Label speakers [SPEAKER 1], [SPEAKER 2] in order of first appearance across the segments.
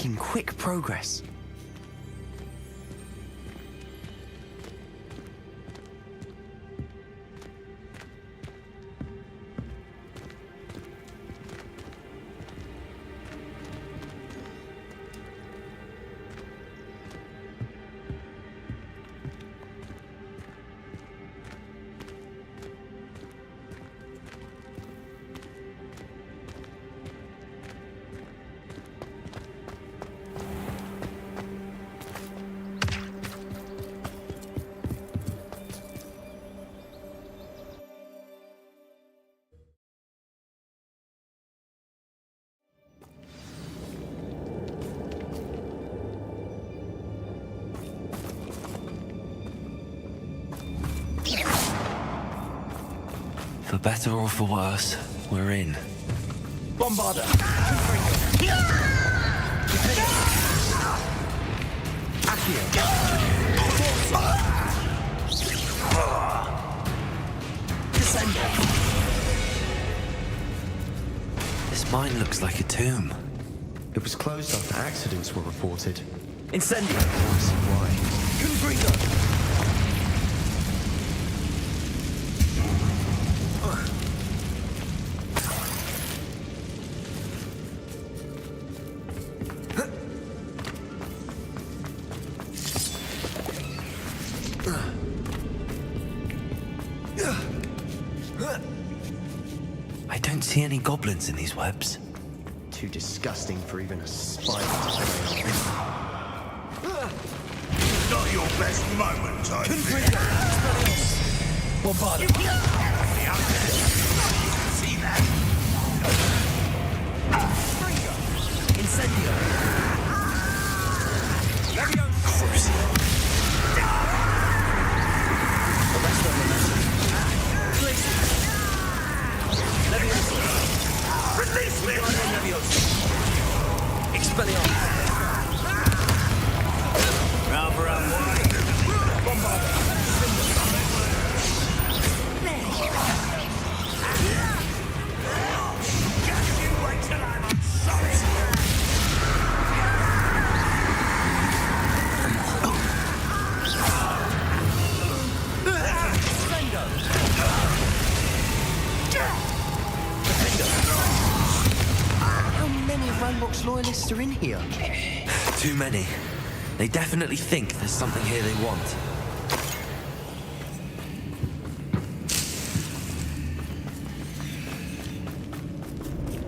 [SPEAKER 1] making quick progress.
[SPEAKER 2] For better or for worse, we're in.
[SPEAKER 1] Bombarder! Accio! Descender!
[SPEAKER 2] This mine looks like a tomb.
[SPEAKER 1] It was closed after accidents were reported.
[SPEAKER 2] Incendio!
[SPEAKER 1] I see why.
[SPEAKER 2] Confringo! I don't see any goblins in these webs.
[SPEAKER 1] Too disgusting for even a spider to play on.
[SPEAKER 3] Not your best moment, I think.
[SPEAKER 2] Bombarder!
[SPEAKER 3] See that?
[SPEAKER 2] Incendio! Arrest them,
[SPEAKER 3] Release me!
[SPEAKER 2] Expelliarmus!
[SPEAKER 1] How many Ranrock's loyalists are in here?
[SPEAKER 2] Too many. They definitely think there's something here they want.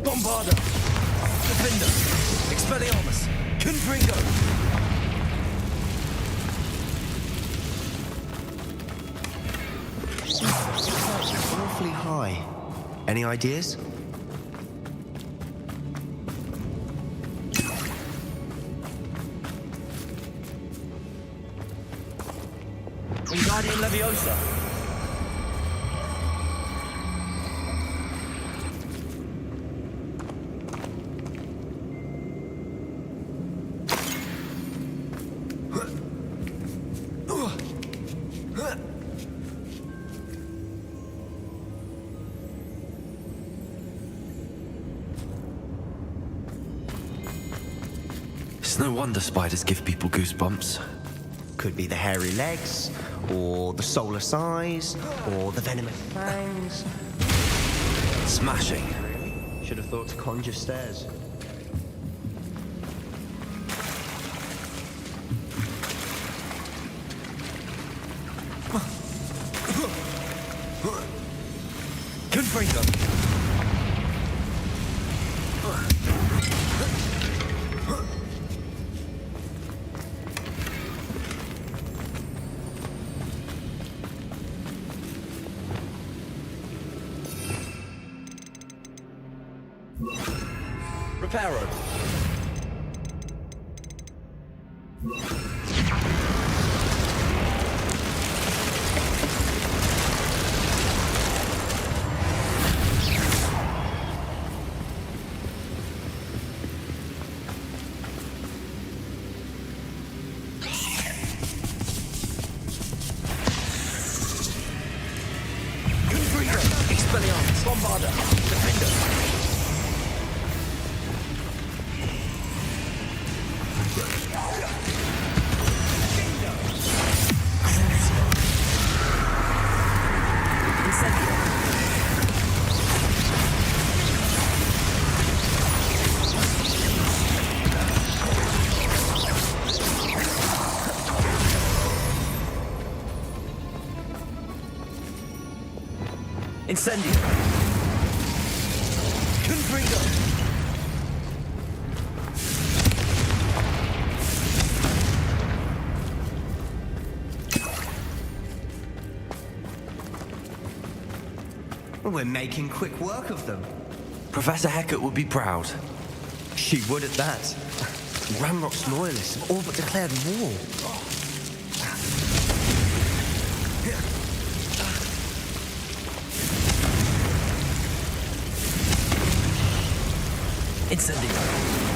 [SPEAKER 2] Bombarder! Defender! Expelliarmus! Confringo!
[SPEAKER 1] Awfully high. Any ideas?
[SPEAKER 2] Wingardium Leviosa! It's no wonder spiders give people goosebumps.
[SPEAKER 1] Could be the hairy legs, or the soulless eyes, or the venomous fangs.
[SPEAKER 2] Smashing.
[SPEAKER 1] Really? Should have thought to conjure stairs.
[SPEAKER 2] Confringo! Reparo. Expelliarmus, Bombarder, Defender. Incendio. Confringo.
[SPEAKER 1] Well, we're making quick work of them.
[SPEAKER 2] Professor Hecat would be proud.
[SPEAKER 1] She would at that. Ramrock's loyalists have all but declared war.
[SPEAKER 2] Incendio.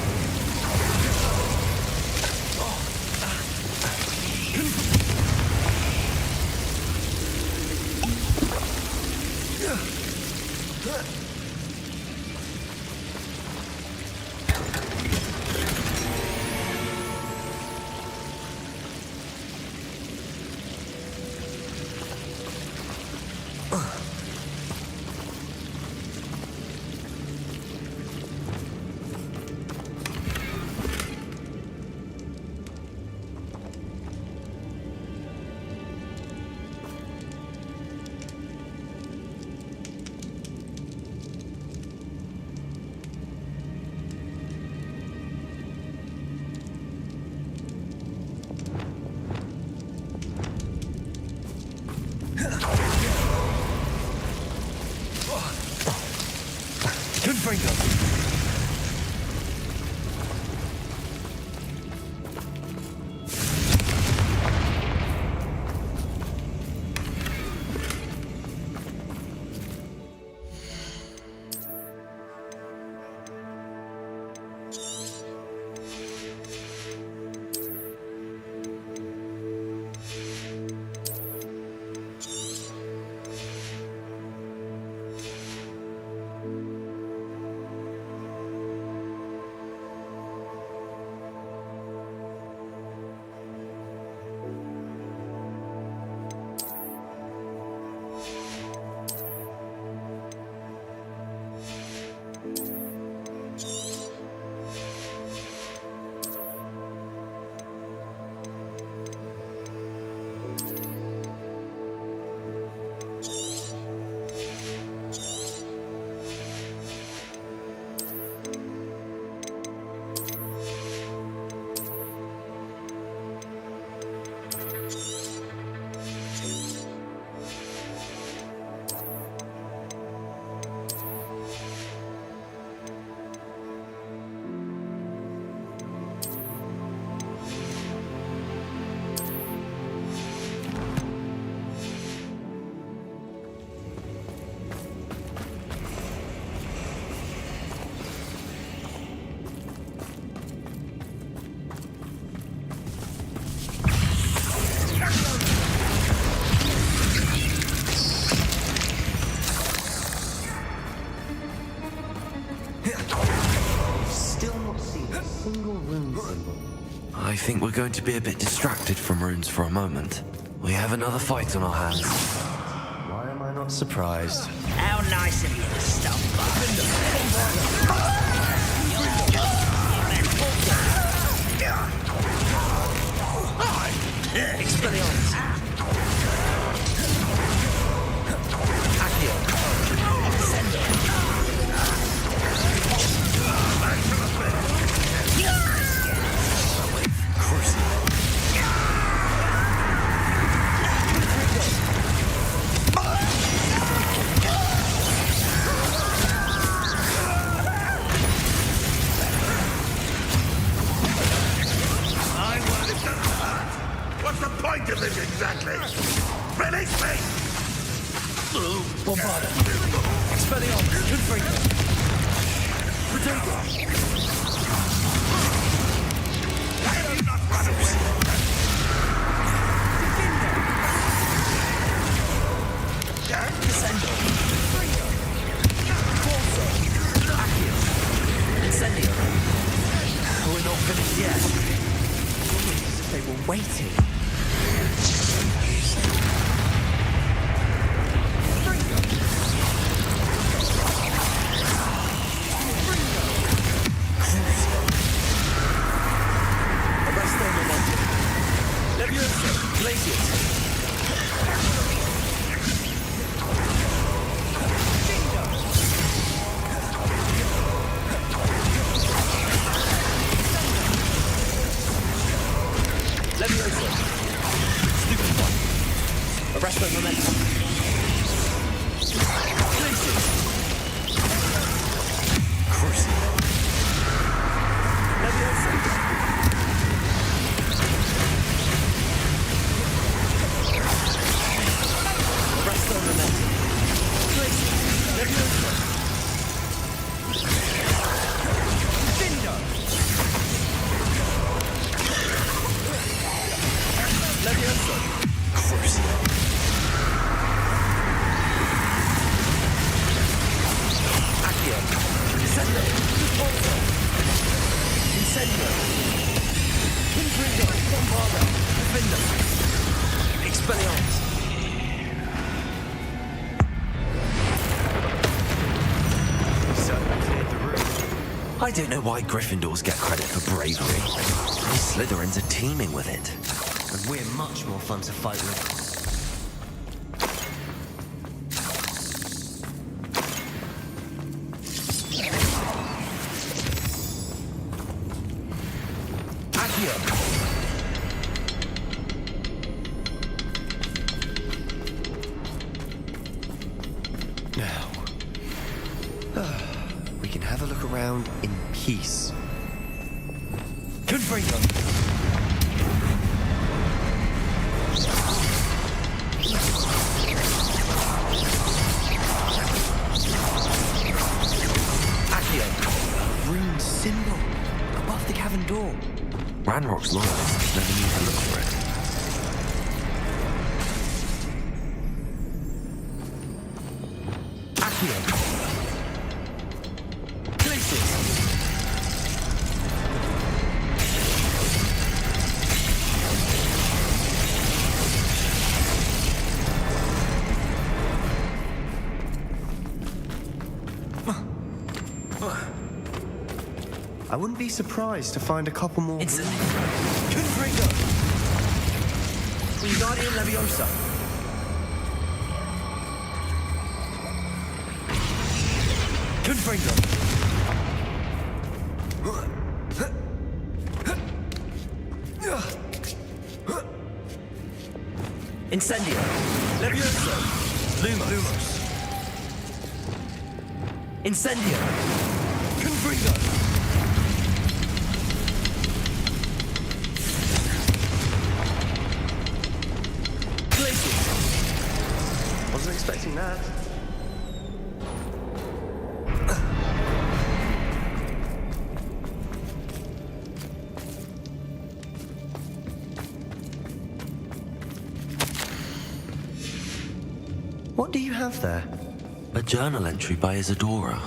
[SPEAKER 2] I think we're going to be a bit distracted from runes for a moment. We have another fight on our hands.
[SPEAKER 1] Why am I not surprised?
[SPEAKER 4] How nice of you to stop by. Expelliarmus. Accio.
[SPEAKER 3] What's the point of this exactly? Release me!
[SPEAKER 2] Bombarda. Expelliarmus. Confringo. Protego.
[SPEAKER 3] Why have you not run away?
[SPEAKER 2] Descendo. Corso. Accio. Incendio. We're not finished yet.
[SPEAKER 1] They were waiting.
[SPEAKER 4] Leviosa. Stupid one. Arrest my momentum. Places. Crucial. Leviosa. Arrest my momentum. Places. Leviosa. Cinder. Leviosa. Crucial. Accio. Incendio. Repulsor. Incendio. Confringo. Bombarda. Defender. Expelliarmus.
[SPEAKER 1] So, cleared the room.
[SPEAKER 2] I don't know why Gryffindors get credit for bravery. These Slytherins are teeming with it.
[SPEAKER 1] And we're much more fun to fight with.
[SPEAKER 4] Accio.
[SPEAKER 1] Now, we can have a look around in peace.
[SPEAKER 4] Confringo. Accio.
[SPEAKER 1] Rune symbol above the cavern door.
[SPEAKER 2] Ranrock's loyalists never knew to look for it.
[SPEAKER 4] Accio. Places.
[SPEAKER 1] I wouldn't be surprised to find a couple more.
[SPEAKER 4] Instantly. Confringo. Wingardium Leviosa. Confringo. Incendio. Leviosa. Lumos. Incendio. Confringo.
[SPEAKER 1] Wasn't expecting that. What do you have there?
[SPEAKER 2] A journal entry by Isadora.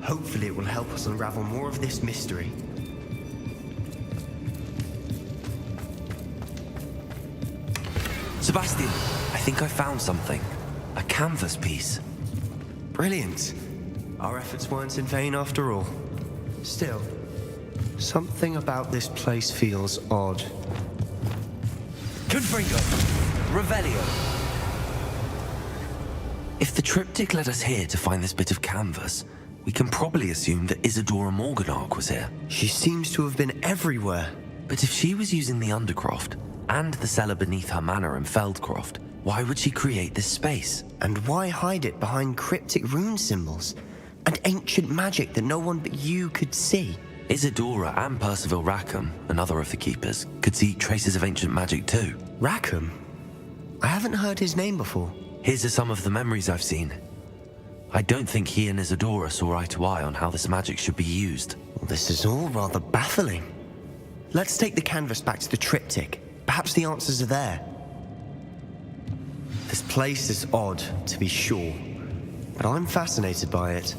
[SPEAKER 1] Hopefully it will help us unravel more of this mystery.
[SPEAKER 2] Sebastian, I think I found something. A canvas piece.
[SPEAKER 1] Brilliant. Our efforts weren't in vain after all. Still, something about this place feels odd.
[SPEAKER 4] Confringo. Revelio.
[SPEAKER 2] If the triptych led us here to find this bit of canvas, we can probably assume that Isadora Morganach was here.
[SPEAKER 1] She seems to have been everywhere.
[SPEAKER 2] But if she was using the Undercroft, and the cellar beneath her manor in Feldcroft, why would she create this space?
[SPEAKER 1] And why hide it behind cryptic rune symbols and ancient magic that no one but you could see?
[SPEAKER 2] Isadora and Percival Rackham, another of the keepers, could see traces of ancient magic too.
[SPEAKER 1] Rackham? I haven't heard his name before.
[SPEAKER 2] Here's some of the memories I've seen. I don't think he and Isadora saw eye to eye on how this magic should be used.
[SPEAKER 1] Well, this is all rather baffling. Let's take the canvas back to the triptych. Perhaps the answers are there. This place is odd, to be sure, but I'm fascinated by it.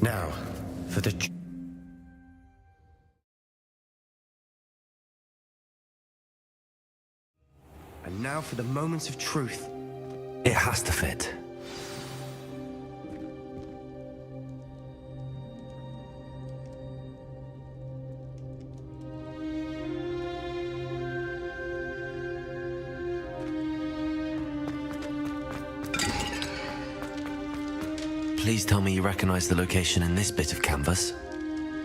[SPEAKER 1] Now, for the... And now for the moments of truth.
[SPEAKER 2] It has to fit. Please tell me you recognize the location in this bit of canvas.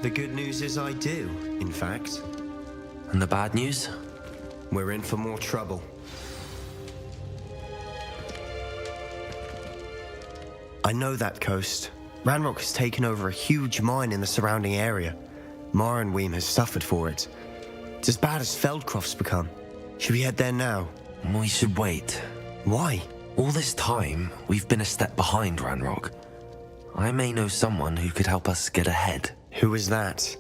[SPEAKER 1] The good news is I do, in fact.
[SPEAKER 2] And the bad news?
[SPEAKER 1] We're in for more trouble. I know that coast. Ranrock has taken over a huge mine in the surrounding area. Morinweem has suffered for it. It's as bad as Feldcroft's become. Should we head there now?
[SPEAKER 2] We should wait.
[SPEAKER 1] Why?
[SPEAKER 2] All this time, we've been a step behind Ranrock. I may know someone who could help us get ahead.
[SPEAKER 1] Who is that?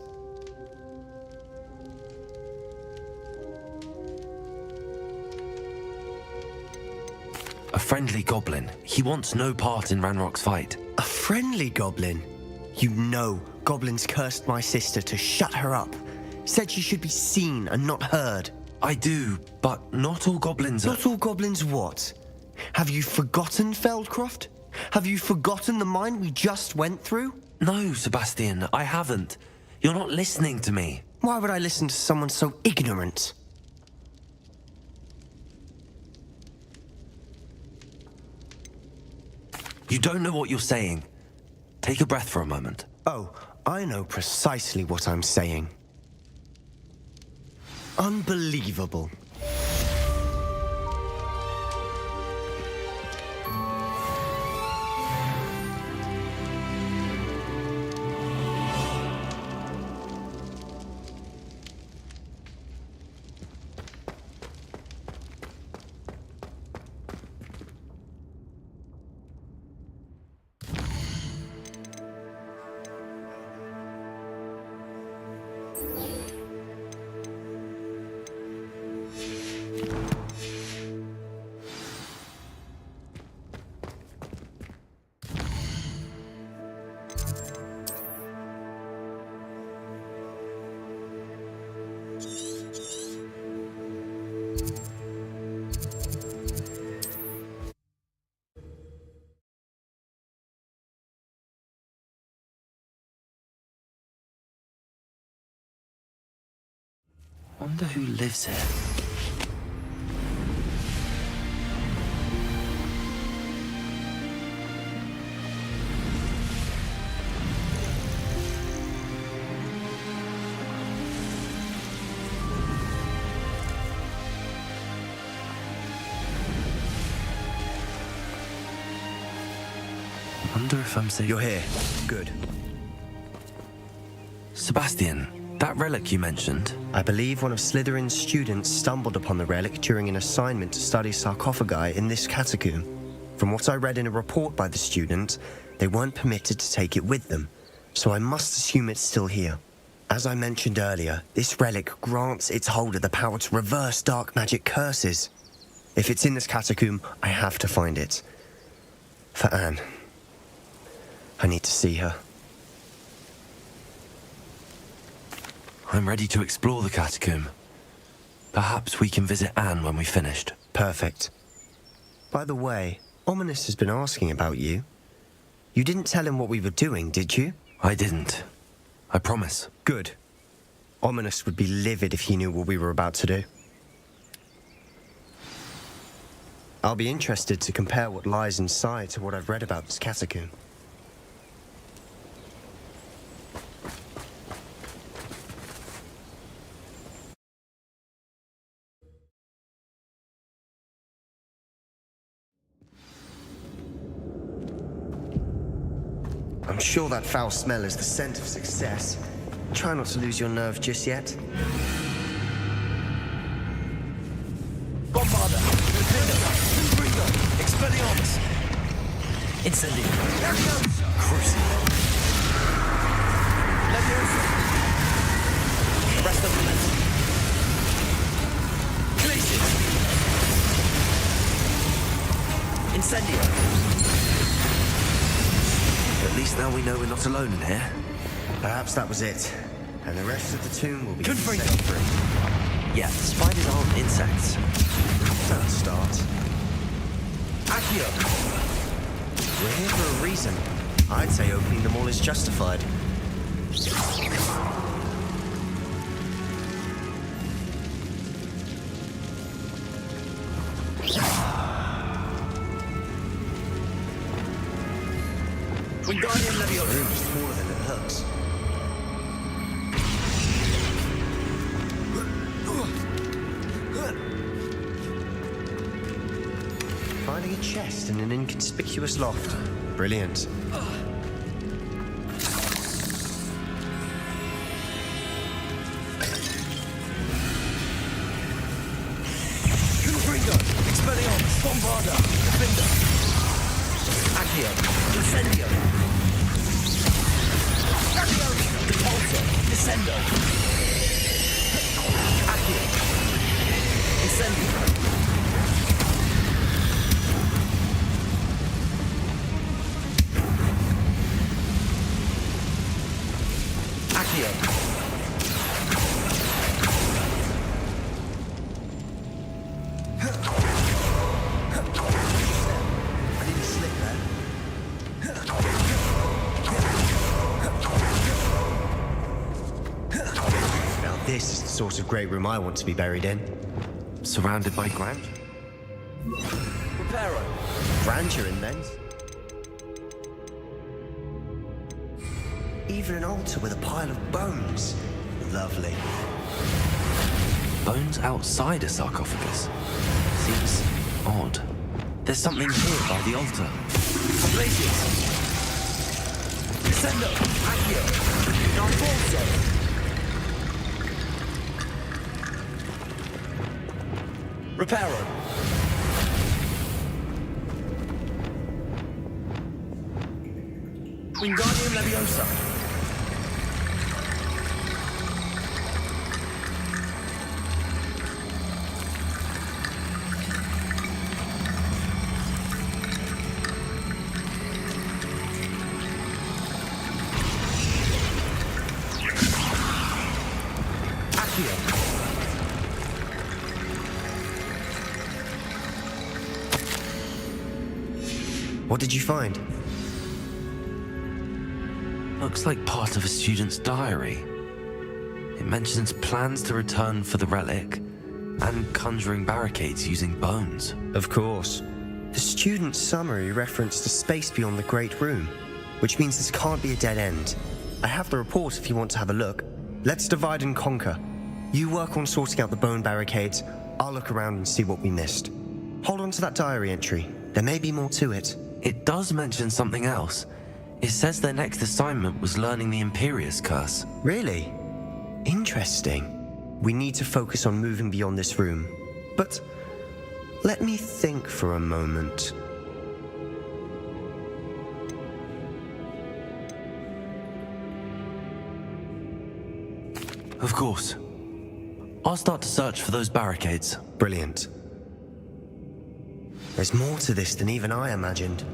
[SPEAKER 2] A friendly goblin. He wants no part in Ranrock's fight.
[SPEAKER 1] A friendly goblin? You know, goblins cursed my sister to shut her up. Said she should be seen and not heard.
[SPEAKER 2] I do, but not all goblins are...
[SPEAKER 1] Not all goblins what? Have you forgotten Feldcroft? Have you forgotten the mine we just went through?
[SPEAKER 2] No, Sebastian, I haven't. You're not listening to me.
[SPEAKER 1] Why would I listen to someone so ignorant?
[SPEAKER 2] You don't know what you're saying. Take a breath for a moment.
[SPEAKER 1] Oh, I know precisely what I'm saying. Unbelievable.
[SPEAKER 2] Wonder who lives here. Wonder if I'm safe.
[SPEAKER 1] You're here. Good.
[SPEAKER 2] Sebastian, that relic you mentioned.
[SPEAKER 1] I believe one of Slytherin's students stumbled upon the relic during an assignment to study sarcophagi in this catacomb. From what I read in a report by the student, they weren't permitted to take it with them, so I must assume it's still here. As I mentioned earlier, this relic grants its holder the power to reverse dark magic curses. If it's in this catacomb, I have to find it. For Anne. I need to see her.
[SPEAKER 2] I'm ready to explore the catacomb. Perhaps we can visit Anne when we've finished.
[SPEAKER 1] Perfect. By the way, Ominous has been asking about you. You didn't tell him what we were doing, did you?
[SPEAKER 2] I didn't. I promise.
[SPEAKER 1] Good. Ominous would be livid if he knew what we were about to do. I'll be interested to compare what lies inside to what I've read about this catacomb. I'm sure that foul smell is the scent of success. Try not to lose your nerve just yet.
[SPEAKER 4] Bombarda! Freedom! Expelliarmus! Incendio! Crucible! Leviosa! Rest of momentum! Glacius! Incendio!
[SPEAKER 2] At least now we know we're not alone in here.
[SPEAKER 1] Perhaps that was it. And the rest of the tomb will be
[SPEAKER 4] Confringo.
[SPEAKER 1] set free.
[SPEAKER 2] Yeah, spiders aren't insects.
[SPEAKER 1] That's a start.
[SPEAKER 4] Accio!
[SPEAKER 1] We're here for a reason. I'd say opening them all is justified.
[SPEAKER 4] Wingardium Leviosa!
[SPEAKER 1] Room is smaller than it looks. Finding a chest in an inconspicuous loft. Brilliant.
[SPEAKER 4] Confringo! Expelliarmus! Bombarda! Defender! Accio! Incendio! Graviola! Repulsor! Descendo! Accio! Incendio! Accio!
[SPEAKER 1] I didn't slip there. Now this is the sort of great room I want to be buried in.
[SPEAKER 2] Surrounded by grandeur?
[SPEAKER 4] Reparo!
[SPEAKER 1] Grandeur in men. Even an altar with a pile of bones. Lovely.
[SPEAKER 2] Bones outside a sarcophagus? Seems odd. There's something here by the altar.
[SPEAKER 4] Glacius! Descendo! Accio! Narvolso! Reparo! Wingardium Leviosa! Accio!
[SPEAKER 1] What did you find?
[SPEAKER 2] Looks like part of a student's diary. It mentions plans to return for the relic and conjuring barricades using bones.
[SPEAKER 1] Of course. The student's summary referenced a space beyond the Great Room, which means this can't be a dead end. I have the report if you want to have a look. Let's divide and conquer. You work on sorting out the bone barricades. I'll look around and see what we missed. Hold on to that diary entry. There may be more to it.
[SPEAKER 2] It does mention something else. It says their next assignment was learning the Imperious Curse.
[SPEAKER 1] Really? Interesting. We need to focus on moving beyond this room. But let me think for a moment.
[SPEAKER 2] Of course. I'll start to search for those barricades.
[SPEAKER 1] Brilliant. There's more to this than even I imagined.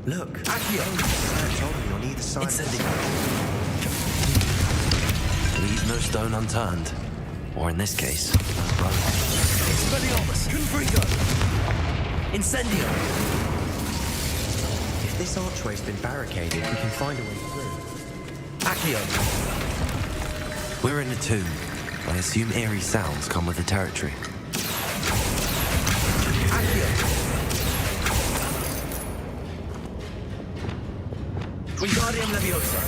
[SPEAKER 1] Look.
[SPEAKER 4] Accio!
[SPEAKER 1] Search on either side.
[SPEAKER 2] Leave no stone unturned. Or in this case, no road.
[SPEAKER 4] Expelliarmus! Confringo! Incendio!
[SPEAKER 1] If this archway's been barricaded, we can find a way through.
[SPEAKER 4] Accio!
[SPEAKER 2] We're in a tomb. I assume eerie sounds come with the territory.
[SPEAKER 4] Accio! Wingardium Leviosa!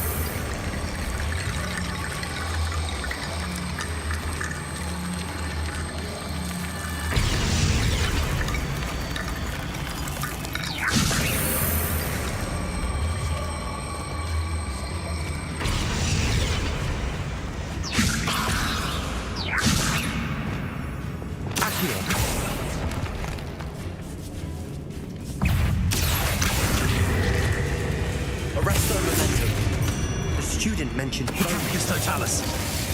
[SPEAKER 1] The student mentioned bone.
[SPEAKER 4] Totalis!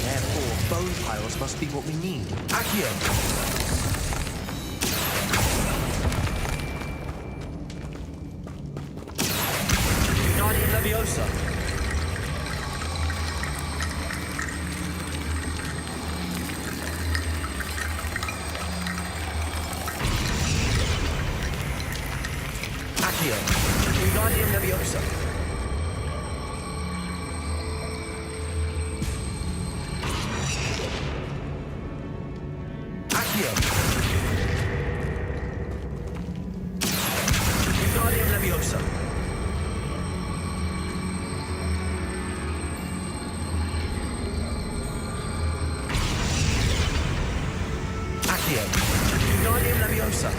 [SPEAKER 1] Therefore, bone piles must be what we need.
[SPEAKER 4] Accio! Wingardium Leviosa! Accio! Wingardium Leviosa! Accio! Wingardium Leviosa! Accio! Wingardium Leviosa!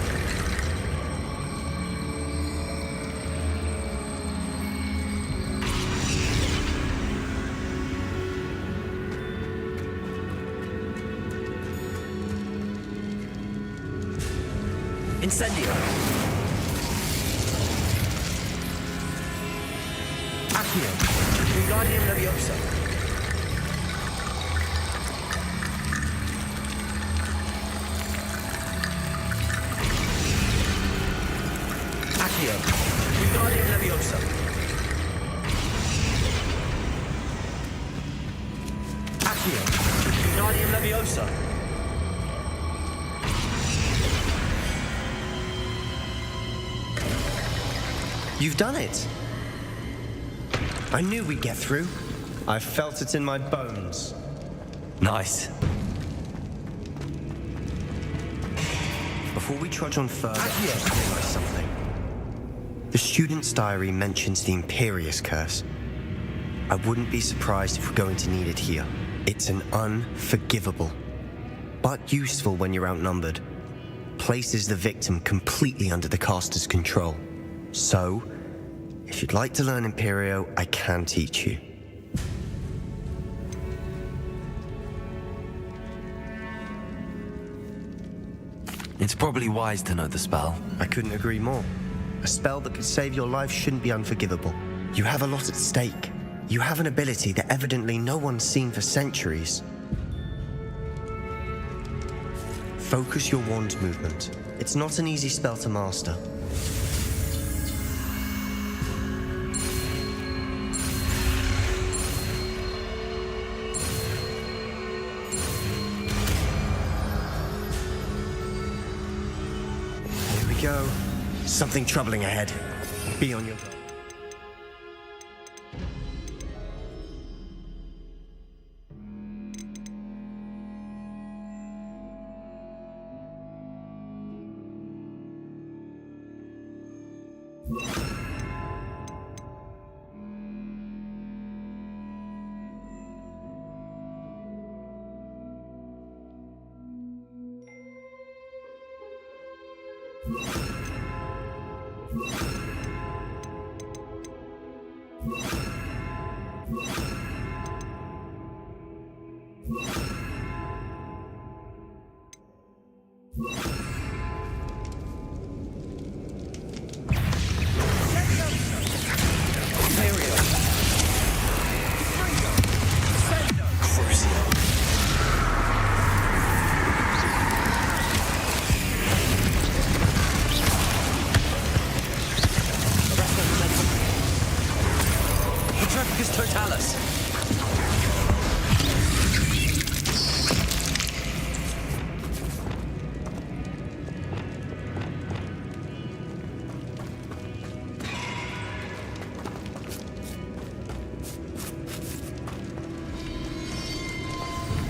[SPEAKER 2] Incendio! Accio! Wingardium Leviosa! Accio! Wingardium Leviosa! Accio! Wingardium Leviosa!
[SPEAKER 1] You've done it! I knew we'd get through. I felt it in my bones.
[SPEAKER 2] Nice.
[SPEAKER 1] Before we trudge on further, I just realized something. The student's diary mentions the Imperious Curse. I wouldn't be surprised if we're going to need it here. It's an unforgivable, but useful when you're outnumbered. Places the victim completely under the caster's control. So, if you'd like to learn Imperio, I can teach you.
[SPEAKER 2] It's probably wise to know the spell.
[SPEAKER 1] I couldn't agree more. A spell that could save your life shouldn't be unforgivable. You have a lot at stake. You have an ability that evidently no one's seen for centuries. Focus your wand movement. It's not an easy spell to master. Here we go. Something troubling ahead. Be on your guard.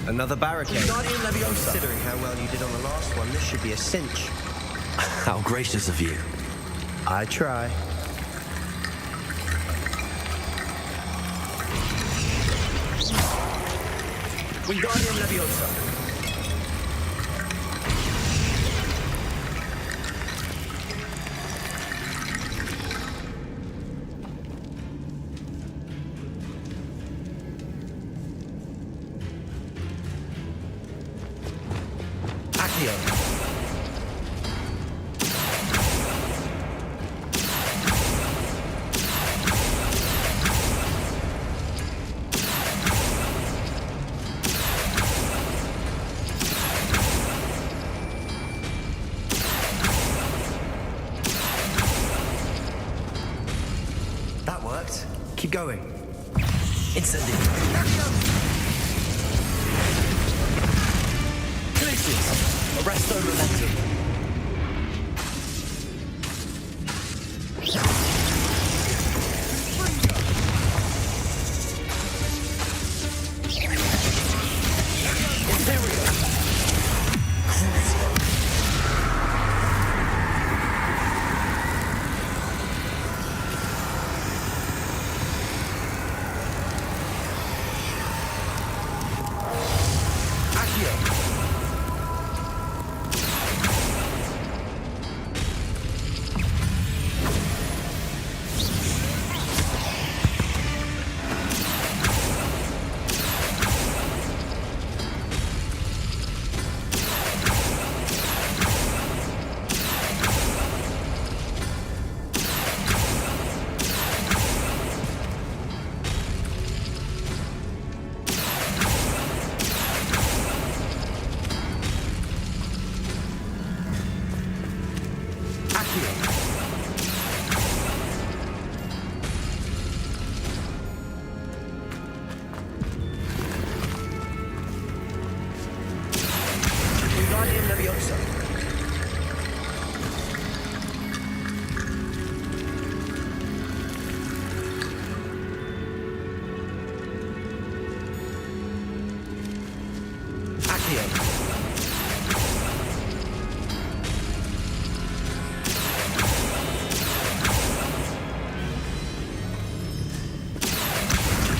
[SPEAKER 1] Another barricade. Considering how well you did on the last one, this should be a cinch.
[SPEAKER 2] How gracious of you.
[SPEAKER 1] I try.
[SPEAKER 2] Wingardium Leviosa.
[SPEAKER 1] That worked. Keep going.
[SPEAKER 2] Incendio. Glacius. Arresto Momentum.
[SPEAKER 4] Wingardium Leviosa.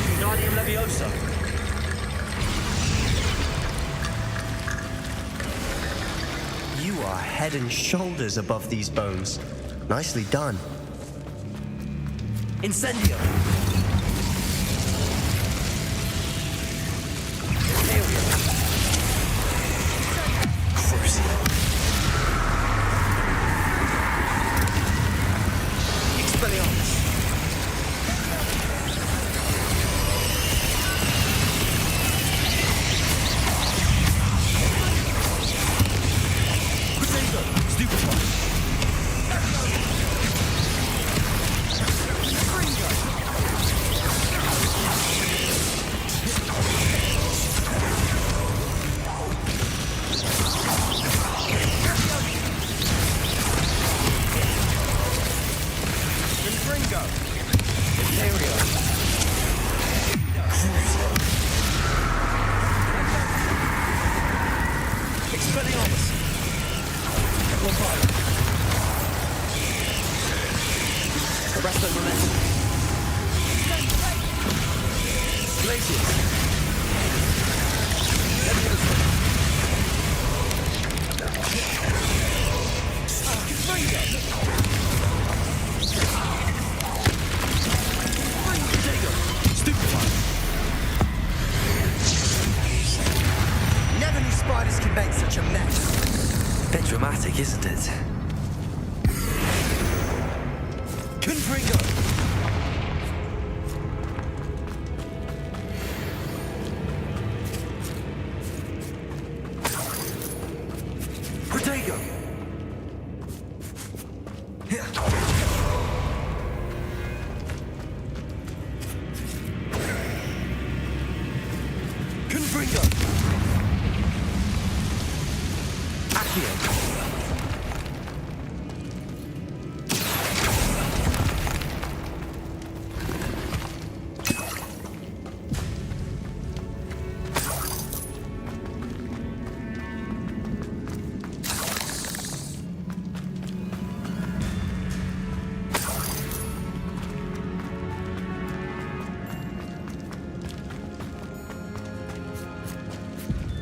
[SPEAKER 4] Wingardium Leviosa.
[SPEAKER 1] You are head and shoulders above these bones. Nicely done.
[SPEAKER 4] Incendio. Crucio. Expelliarmus. Potato. Stupefy. Ringo. Imperio. Crucio. Expelliarmus. Lombardo. Arresto Momentum. Glacius. Leviosa. Ringo.
[SPEAKER 1] Never knew spiders could make such a mess.
[SPEAKER 2] Bit dramatic, isn't it?
[SPEAKER 4] Confringo. Protego. Confringo. Accio.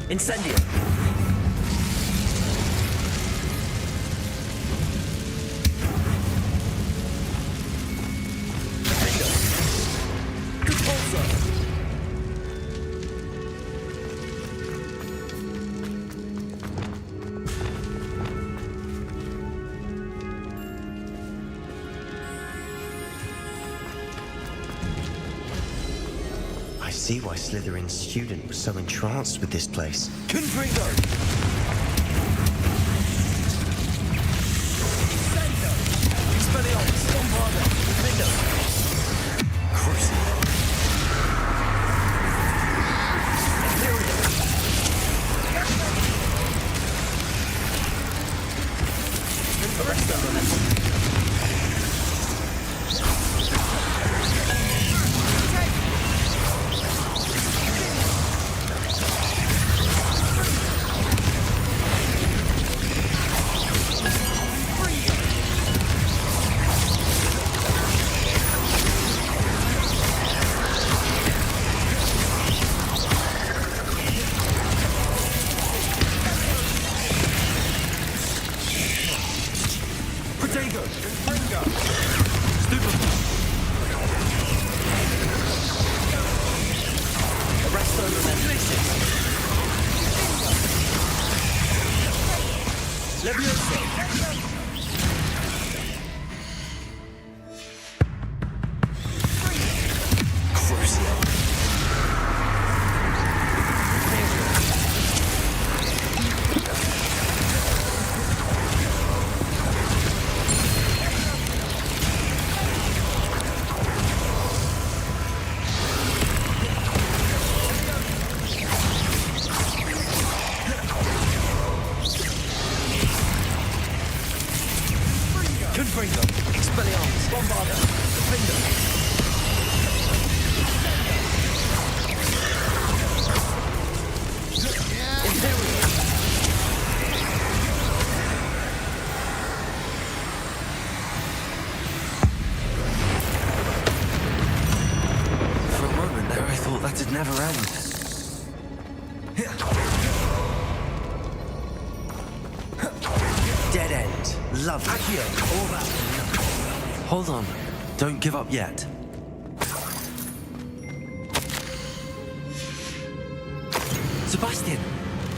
[SPEAKER 4] Incendio. Bingo. Compulso.
[SPEAKER 1] I see why Slytherin's student was so entranced with this place.
[SPEAKER 4] Confringo. Incendio. Expelliarmus. Lombardo. Bingo. Crucio. Imperio. Arresto Momentum. Protego. Ringo. Stupefy. Arresto Momentum. Leviosa. Crucio.
[SPEAKER 2] free them. Expelliarmus. Bombarda. Defender. For a moment there, I thought that'd never end.
[SPEAKER 1] Dead end. Lovely.
[SPEAKER 2] Hold on. Don't give up yet. Sebastian!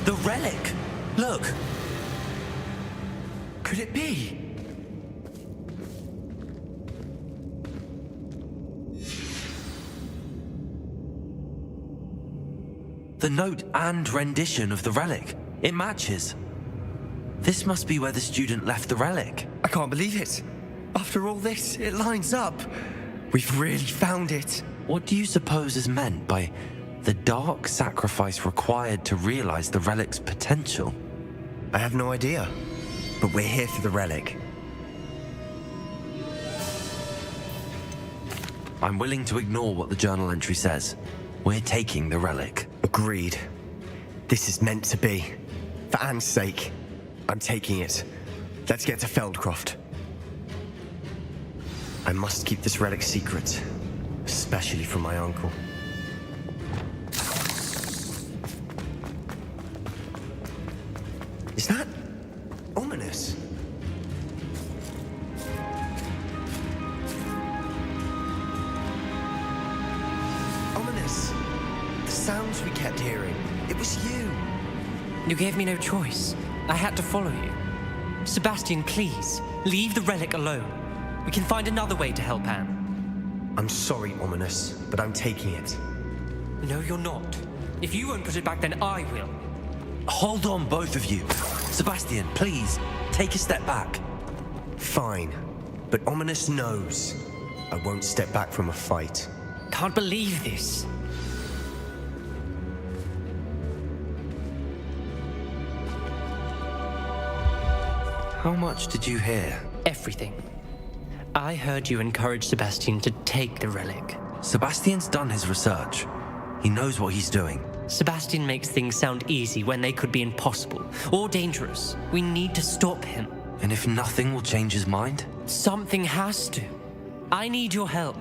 [SPEAKER 2] The relic! Look! Could it be? The note and rendition of the relic. It matches. This must be where the student left the relic.
[SPEAKER 1] I can't believe it. After all this, it lines up. We've really found it.
[SPEAKER 2] What do you suppose is meant by the dark sacrifice required to realize the relic's potential?
[SPEAKER 1] I have no idea. But we're here for the relic.
[SPEAKER 2] I'm willing to ignore what the journal entry says. We're taking the relic.
[SPEAKER 1] Agreed. This is meant to be. For Anne's sake, I'm taking it. Let's get to Feldcroft. I must keep this relic secret, especially from my uncle. Is that ominous? Ominous. The sounds we kept hearing. It was you.
[SPEAKER 5] You gave me no choice. I had to follow you. Sebastian, please, leave the relic alone. We can find another way to help Anne.
[SPEAKER 1] I'm sorry, Ominous, but I'm taking it.
[SPEAKER 5] No, you're not. If you won't put it back, then I will.
[SPEAKER 2] Hold on, both of you. Sebastian, please, take a step back.
[SPEAKER 1] Fine, but Ominous knows I won't step back from a fight.
[SPEAKER 5] Can't believe this.
[SPEAKER 2] How much did you hear?
[SPEAKER 5] Everything. I heard you encourage Sebastian to take the relic.
[SPEAKER 2] Sebastian's done his research. He knows what he's doing.
[SPEAKER 5] Sebastian makes things sound easy when they could be impossible or dangerous. We need to stop him.
[SPEAKER 2] And if nothing will change his mind?
[SPEAKER 5] Something has to. I need your help.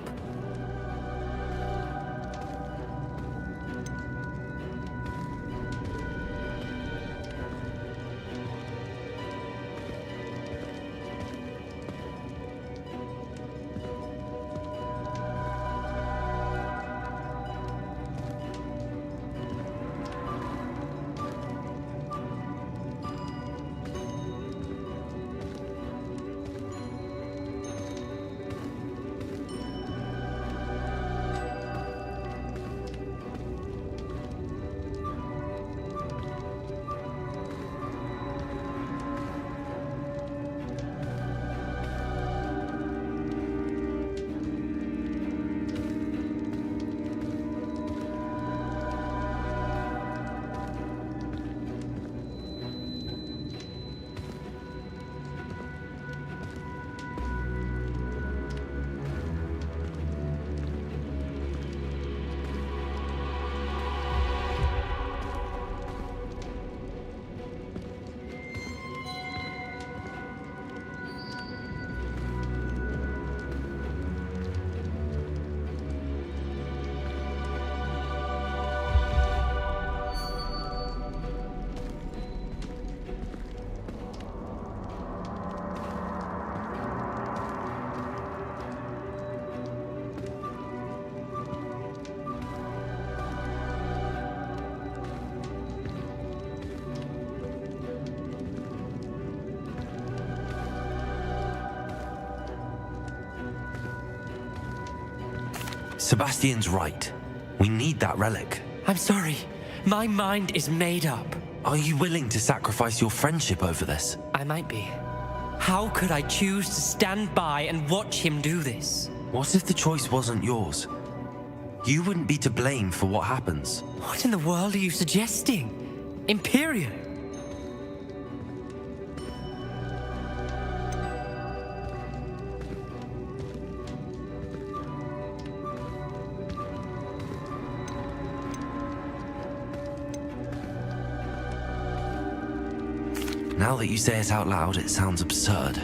[SPEAKER 2] Sebastian's right. We need that relic.
[SPEAKER 5] I'm sorry. My mind is made up.
[SPEAKER 2] Are you willing to sacrifice your friendship over this?
[SPEAKER 5] I might be. How could I choose to stand by and watch him do this?
[SPEAKER 2] What if the choice wasn't yours? You wouldn't be to blame for what happens.
[SPEAKER 5] What in the world are you suggesting? Imperium?
[SPEAKER 2] Now that you say it out loud, it sounds absurd.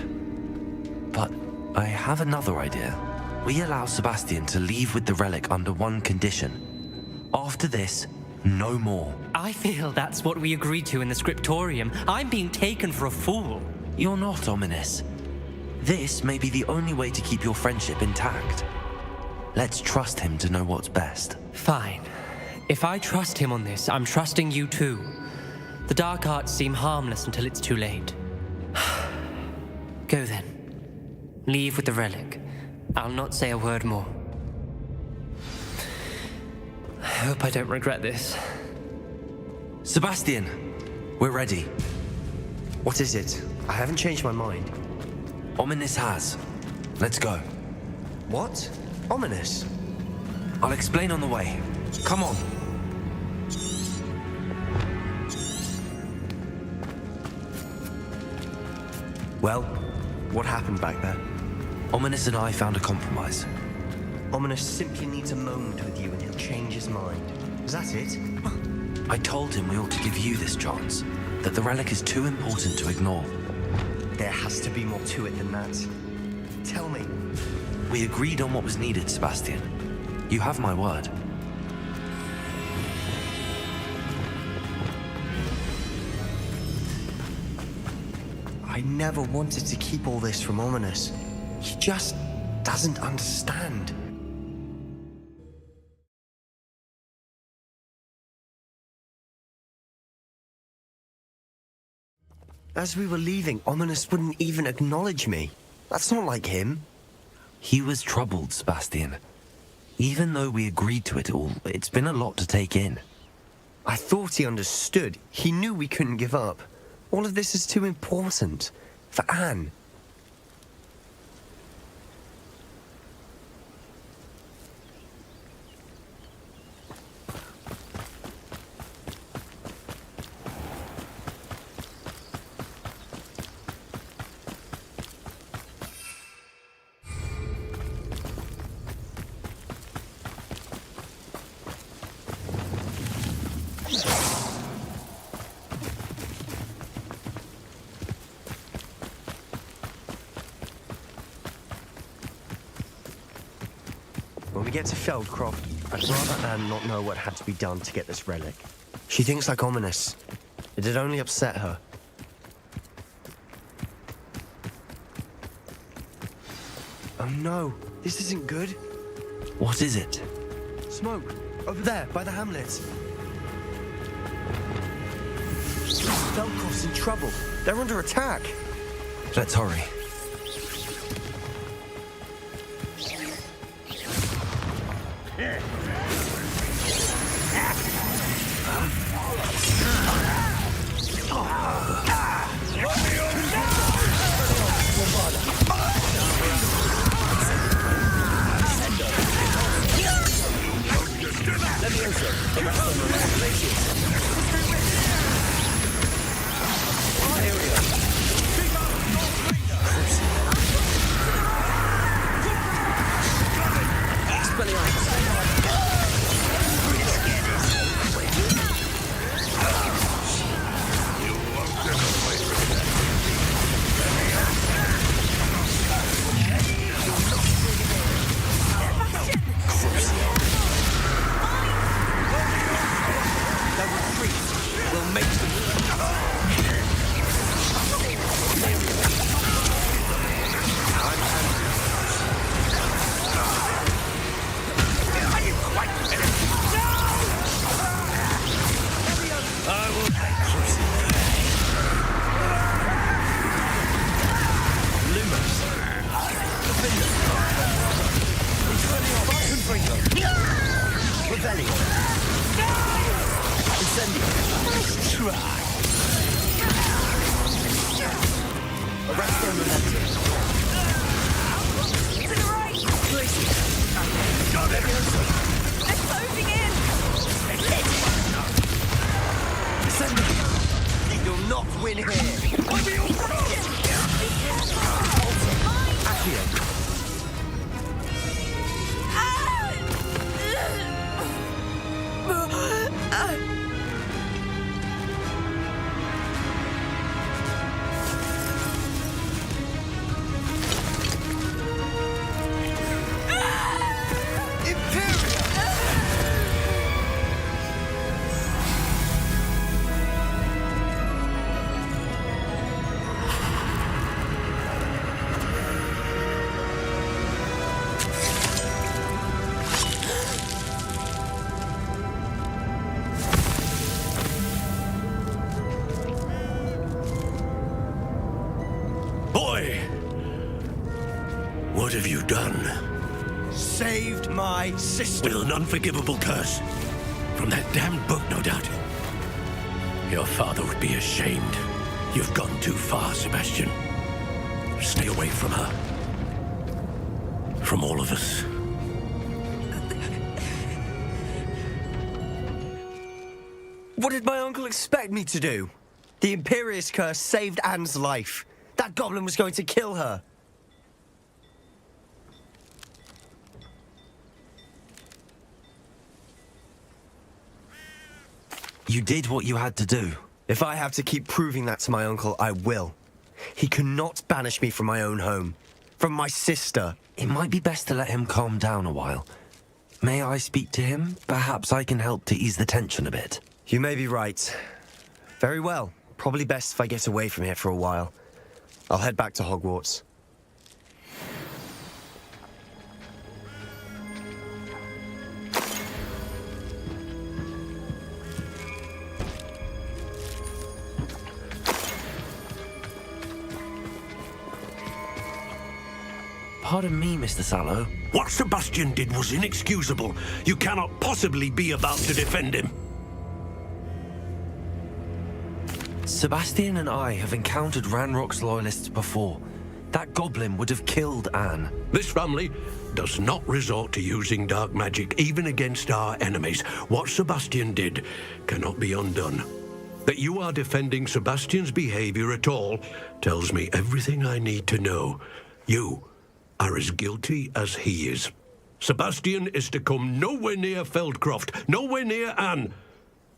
[SPEAKER 2] But I have another idea. We allow Sebastian to leave with the relic under one condition. After this, no more.
[SPEAKER 5] I feel that's what we agreed to in the scriptorium. I'm being taken for a fool.
[SPEAKER 2] You're not ominous. This may be the only way to keep your friendship intact. Let's trust him to know what's best.
[SPEAKER 5] Fine. If I trust him on this, I'm trusting you too. The dark arts seem harmless until it's too late. Go then. Leave with the relic. I'll not say a word more. I hope I don't regret this.
[SPEAKER 2] Sebastian, we're ready.
[SPEAKER 1] What is it? I haven't changed my mind.
[SPEAKER 2] Ominous has. Let's go.
[SPEAKER 1] What? Ominous?
[SPEAKER 2] I'll explain on the way. Come on.
[SPEAKER 1] Well, what happened back there?
[SPEAKER 2] Ominous and I found a compromise.
[SPEAKER 1] Ominous simply needs a moment with you and he'll change his mind. Is that it?
[SPEAKER 2] I told him we ought to give you this chance, that the relic is too important to ignore.
[SPEAKER 1] There has to be more to it than that. Tell me.
[SPEAKER 2] We agreed on what was needed, Sebastian. You have my word.
[SPEAKER 1] I never wanted to keep all this from Ominous. He just doesn't understand. As we were leaving, Ominous wouldn't even acknowledge me. That's not like him.
[SPEAKER 2] He was troubled, Sebastian. Even though we agreed to it all, it's been a lot to take in.
[SPEAKER 1] I thought he understood. He knew we couldn't give up. All of this is too important. For Anne. When we get to Feldcroft, I'd rather Anne not know what had to be done to get this relic. She thinks like Ominous. It'd only upset her. Oh no, this isn't good.
[SPEAKER 2] What is it?
[SPEAKER 1] Smoke, over there, by the hamlet. Feldcroft's in trouble. They're under attack.
[SPEAKER 2] Let's hurry.
[SPEAKER 1] You'll not win here. Accio.
[SPEAKER 3] Why? What have you done?
[SPEAKER 1] Saved my sister.
[SPEAKER 3] With an unforgivable curse. From that damned book, no doubt. Your father would be ashamed. You've gone too far, Sebastian. Stay away from her. From all of us.
[SPEAKER 1] What did my uncle expect me to do? The Imperious curse saved Anne's life. That goblin was going to kill her.
[SPEAKER 2] You did what you had to do.
[SPEAKER 1] If I have to keep proving that to my uncle, I will. He cannot banish me from my own home. From my sister.
[SPEAKER 2] It might be best to let him calm down a while. May I speak to him? Perhaps I can help to ease the tension a bit.
[SPEAKER 1] You may be right. Very well. Probably best if I get away from here for a while. I'll head back to Hogwarts.
[SPEAKER 2] Pardon me, Mr. Sallow.
[SPEAKER 3] What Sebastian did was inexcusable. You cannot possibly be about to defend him.
[SPEAKER 2] Sebastian and I have encountered Ranrock's loyalists before. That goblin would have killed Anne.
[SPEAKER 3] This family does not resort to using dark magic, even against our enemies. What Sebastian did cannot be undone. That you are defending Sebastian's behavior at all tells me everything I need to know. You are as guilty as he is. Sebastian is to come nowhere near Feldcroft, nowhere near Anne.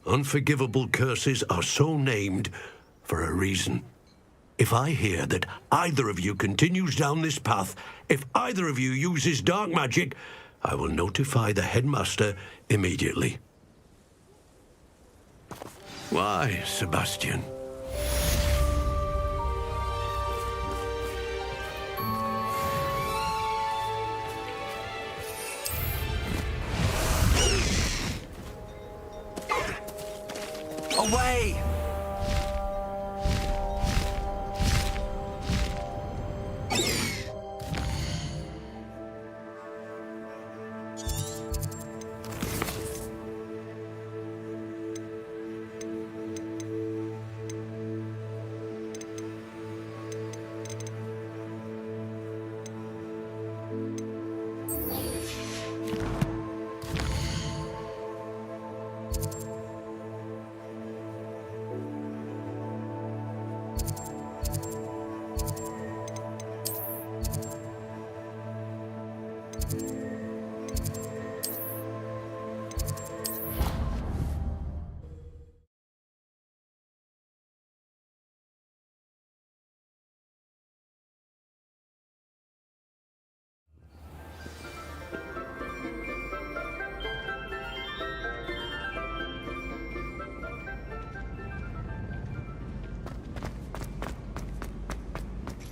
[SPEAKER 3] Unforgivable curses are so named for a reason. If I hear that either of you continues down this path, if either of you uses dark magic, I will notify the headmaster immediately. Why, Sebastian?
[SPEAKER 2] Away!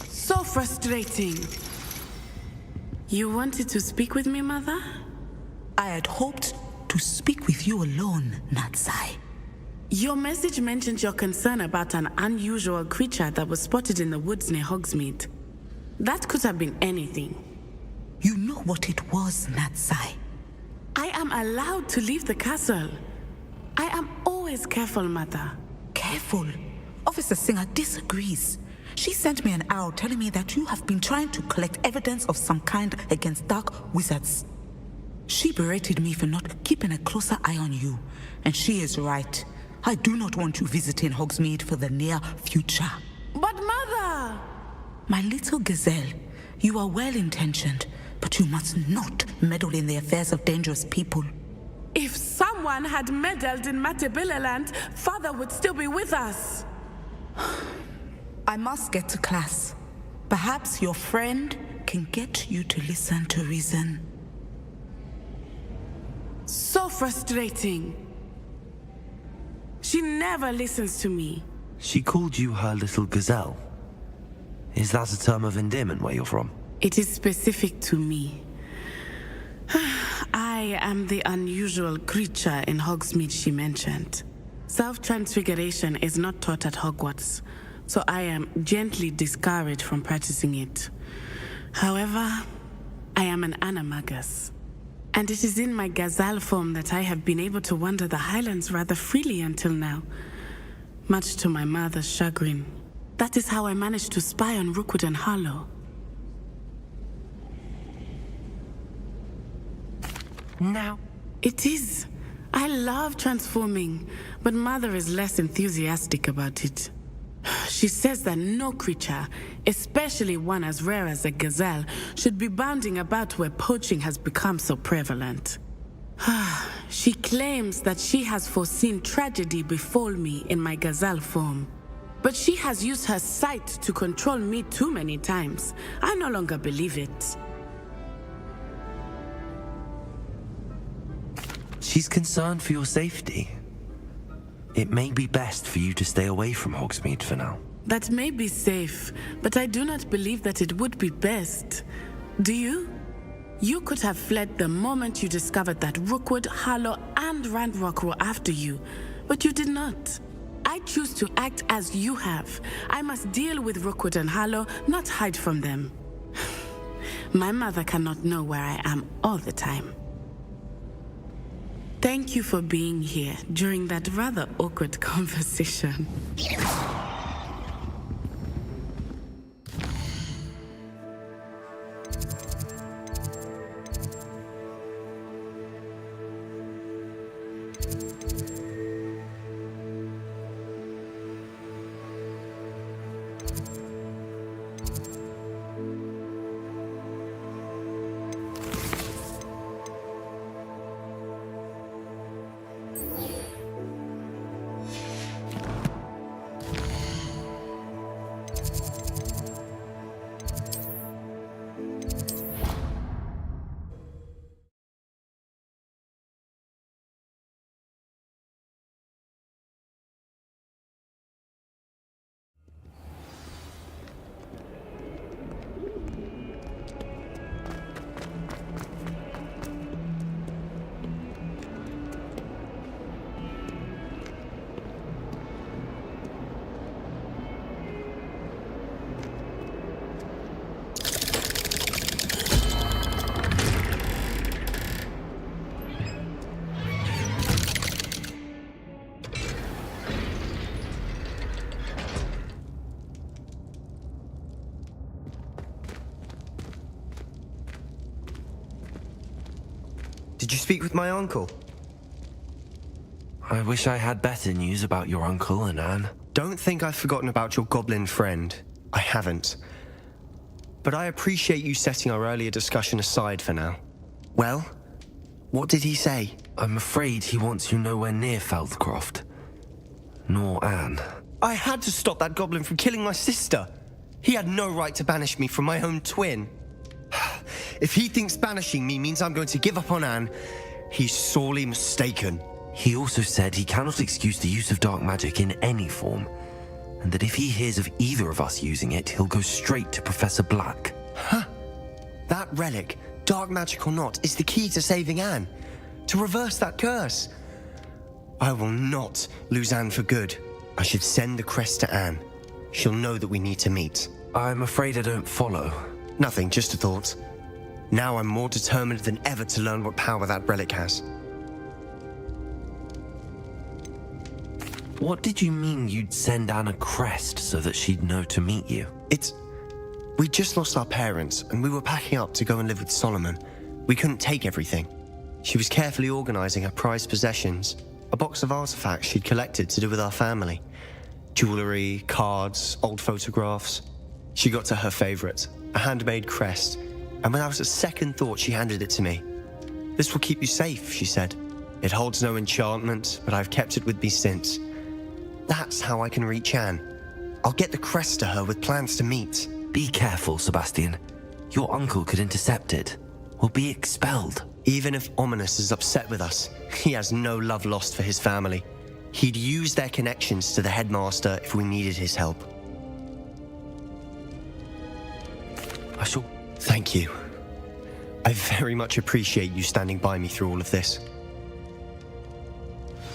[SPEAKER 6] So frustrating. You wanted to speak with me, Mother?
[SPEAKER 7] I had hoped to speak with you alone, Natsai.
[SPEAKER 6] Your message mentioned your concern about an unusual creature that was spotted in the woods near Hogsmeade. That could have been anything.
[SPEAKER 7] You know what it was, Natsai.
[SPEAKER 6] I am allowed to leave the castle. I am always careful, Mother.
[SPEAKER 7] Careful. Officer Singer disagrees. She sent me an owl telling me that you have been trying to collect evidence of some kind against dark wizards. She berated me for not keeping a closer eye on you, and she is right. I do not want you visiting Hogsmeade for the near future.
[SPEAKER 6] But Mother!
[SPEAKER 7] My little gazelle, you are well-intentioned, but you must not meddle in the affairs of dangerous people.
[SPEAKER 6] If someone had meddled in Matabeleland, Father would still be with us.
[SPEAKER 7] I must get to class. Perhaps your friend can get you to listen to reason.
[SPEAKER 6] So frustrating. She never listens to me.
[SPEAKER 2] She called you her little gazelle. Is that a term of endearment where you're from?
[SPEAKER 6] It is specific to me. I am the unusual creature in Hogsmeade she mentioned. Self-transfiguration is not taught at Hogwarts, so I am gently discouraged from practicing it. However, I am an animagus, and it is in my gazelle form that I have been able to wander the highlands rather freely until now, much to my mother's chagrin. That is how I managed to spy on Rookwood and Harlow.
[SPEAKER 5] Now,
[SPEAKER 6] It is. I love transforming, but Mother is less enthusiastic about it. She says that no creature, especially one as rare as a gazelle, should be bounding about where poaching has become so prevalent. She claims that she has foreseen tragedy befall me in my gazelle form. But she has used her sight to control me too many times. I no longer believe it.
[SPEAKER 2] She's concerned for your safety. It may be best for you to stay away from Hogsmeade for now.
[SPEAKER 6] That may be safe, but I do not believe that it would be best. Do you? You could have fled the moment you discovered that Rookwood, Harlow, and Randrock were after you, but you did not. I choose to act as you have. I must deal with Rookwood and Harlow, not hide from them. My mother cannot know where I am all the time. Thank you for being here during that rather awkward conversation.
[SPEAKER 1] Did you speak with my uncle?
[SPEAKER 2] I wish I had better news about your uncle and Anne.
[SPEAKER 1] Don't think I've forgotten about your goblin friend. I haven't. But I appreciate you setting our earlier discussion aside for now. Well, what did he say?
[SPEAKER 2] I'm afraid he wants you nowhere near Feldcroft. Nor Anne.
[SPEAKER 1] I had to stop that goblin from killing my sister. He had no right to banish me from my own twin. If he thinks banishing me means I'm going to give up on Anne, he's sorely mistaken.
[SPEAKER 2] He also said he cannot excuse the use of dark magic in any form, and that if he hears of either of us using it, he'll go straight to Professor Black.
[SPEAKER 1] Huh. That relic, dark magic or not, is the key to saving Anne. To reverse that curse. I will not lose Anne for good. I should send the crest to Anne. She'll know that we need to meet.
[SPEAKER 2] I'm afraid I don't follow.
[SPEAKER 1] Nothing, just a thought. Now I'm more determined than ever to learn what power that relic has.
[SPEAKER 2] What did you mean you'd send Anne a crest so that she'd know to meet you?
[SPEAKER 1] We just lost our parents, and we were packing up to go and live with Solomon. We couldn't take everything. She was carefully organizing her prized possessions, a box of artifacts she'd collected to do with our family. Jewelry, cards, old photographs. She got to her favorite, a handmade crest, and when I was at second thought, she handed it to me. This will keep you safe, she said. It holds no enchantment, but I've kept it with me since. That's how I can reach Anne. I'll get the crest to her with plans to meet.
[SPEAKER 2] Be careful, Sebastian. Your uncle could intercept it, or be expelled.
[SPEAKER 1] Even if Ominous is upset with us, he has no love lost for his family. He'd use their connections to the headmaster if we needed his help.
[SPEAKER 2] I shall...
[SPEAKER 1] Thank you. I very much appreciate you standing by me through all of this.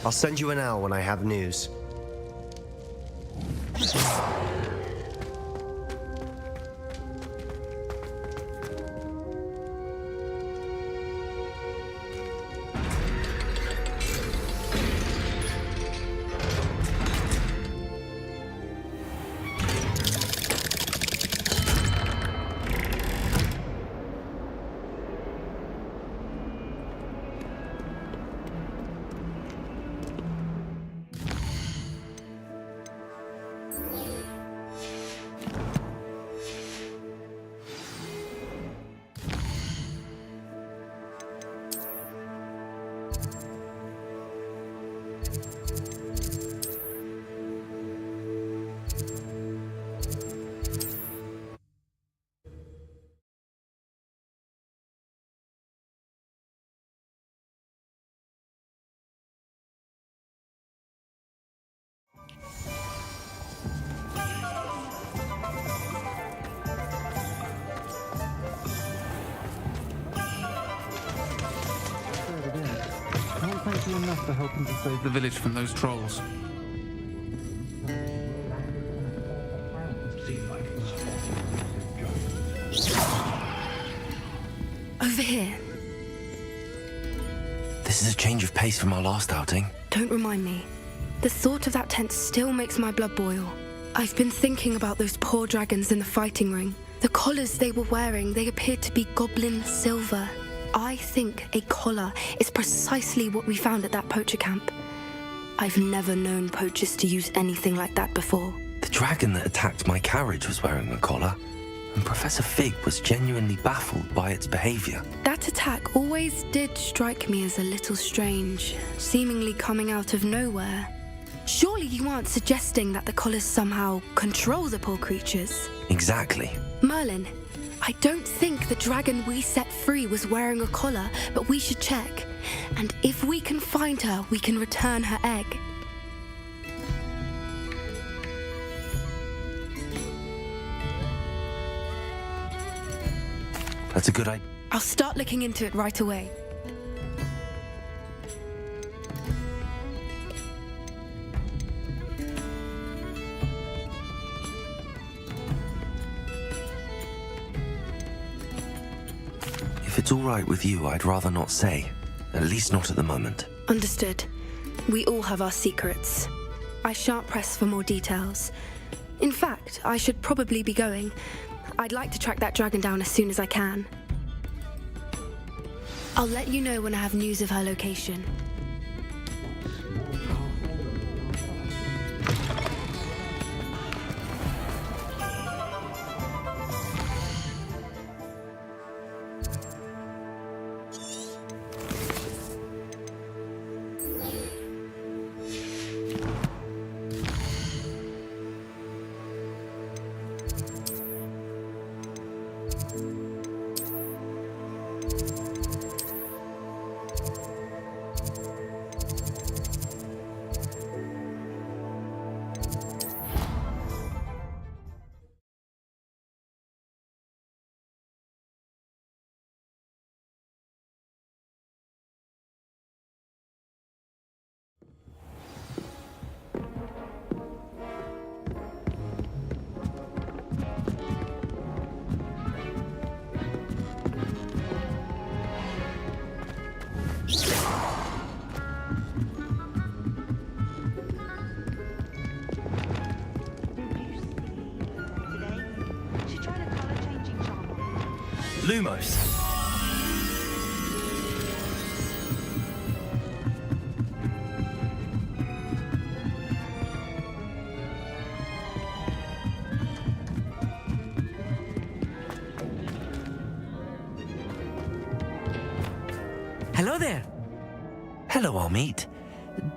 [SPEAKER 1] I'll send you an owl when I have news.
[SPEAKER 8] might be enough for helping to save the village from those trolls.
[SPEAKER 9] Over here.
[SPEAKER 2] This is a change of pace from our last outing.
[SPEAKER 9] Don't remind me. The thought of that tent still makes my blood boil. I've been thinking about those poor dragons in the fighting ring. The collars they were wearing, they appeared to be goblin silver. I think a collar is precisely what we found at that poacher camp. I've never known poachers to use anything like that before.
[SPEAKER 2] The dragon that attacked my carriage was wearing a collar, and Professor Fig was genuinely baffled by its behavior.
[SPEAKER 9] That attack always did strike me as a little strange, seemingly coming out of nowhere. Surely you aren't suggesting that the collars somehow control the poor creatures?
[SPEAKER 2] Exactly.
[SPEAKER 9] Merlin, I don't think the dragon we set free was wearing a collar, but we should check. And if we can find her, we can return her egg.
[SPEAKER 2] That's a good idea.
[SPEAKER 9] I'll start looking into it right away.
[SPEAKER 2] If it's all right with you, I'd rather not say. At least not at the moment.
[SPEAKER 9] Understood. We all have our secrets. I shan't press for more details. In fact, I should probably be going. I'd like to track that dragon down as soon as I can. I'll let you know when I have news of her location.
[SPEAKER 2] Lumos!
[SPEAKER 5] Hello there.
[SPEAKER 2] Hello, Amit.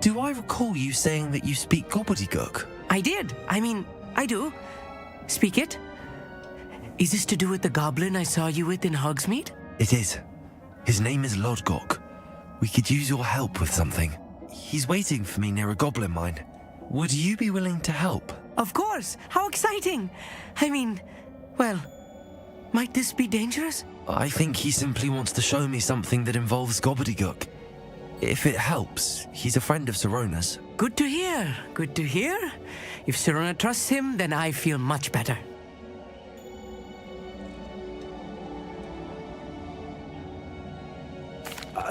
[SPEAKER 2] Do I recall you saying that you speak gobbledygook?
[SPEAKER 5] I did. I do. Speak it. Is this to do with the goblin I saw you with in Hogsmeade?
[SPEAKER 2] It is. His name is Lodgok. We could use your help with something. He's waiting for me near a goblin mine. Would you be willing to help?
[SPEAKER 5] Of course. How exciting. Well, might this be dangerous?
[SPEAKER 2] I think he simply wants to show me something that involves gobbledygook. If it helps, he's a friend of Sirona's.
[SPEAKER 5] Good to hear. Good to hear. If Sirona trusts him, then I feel much better.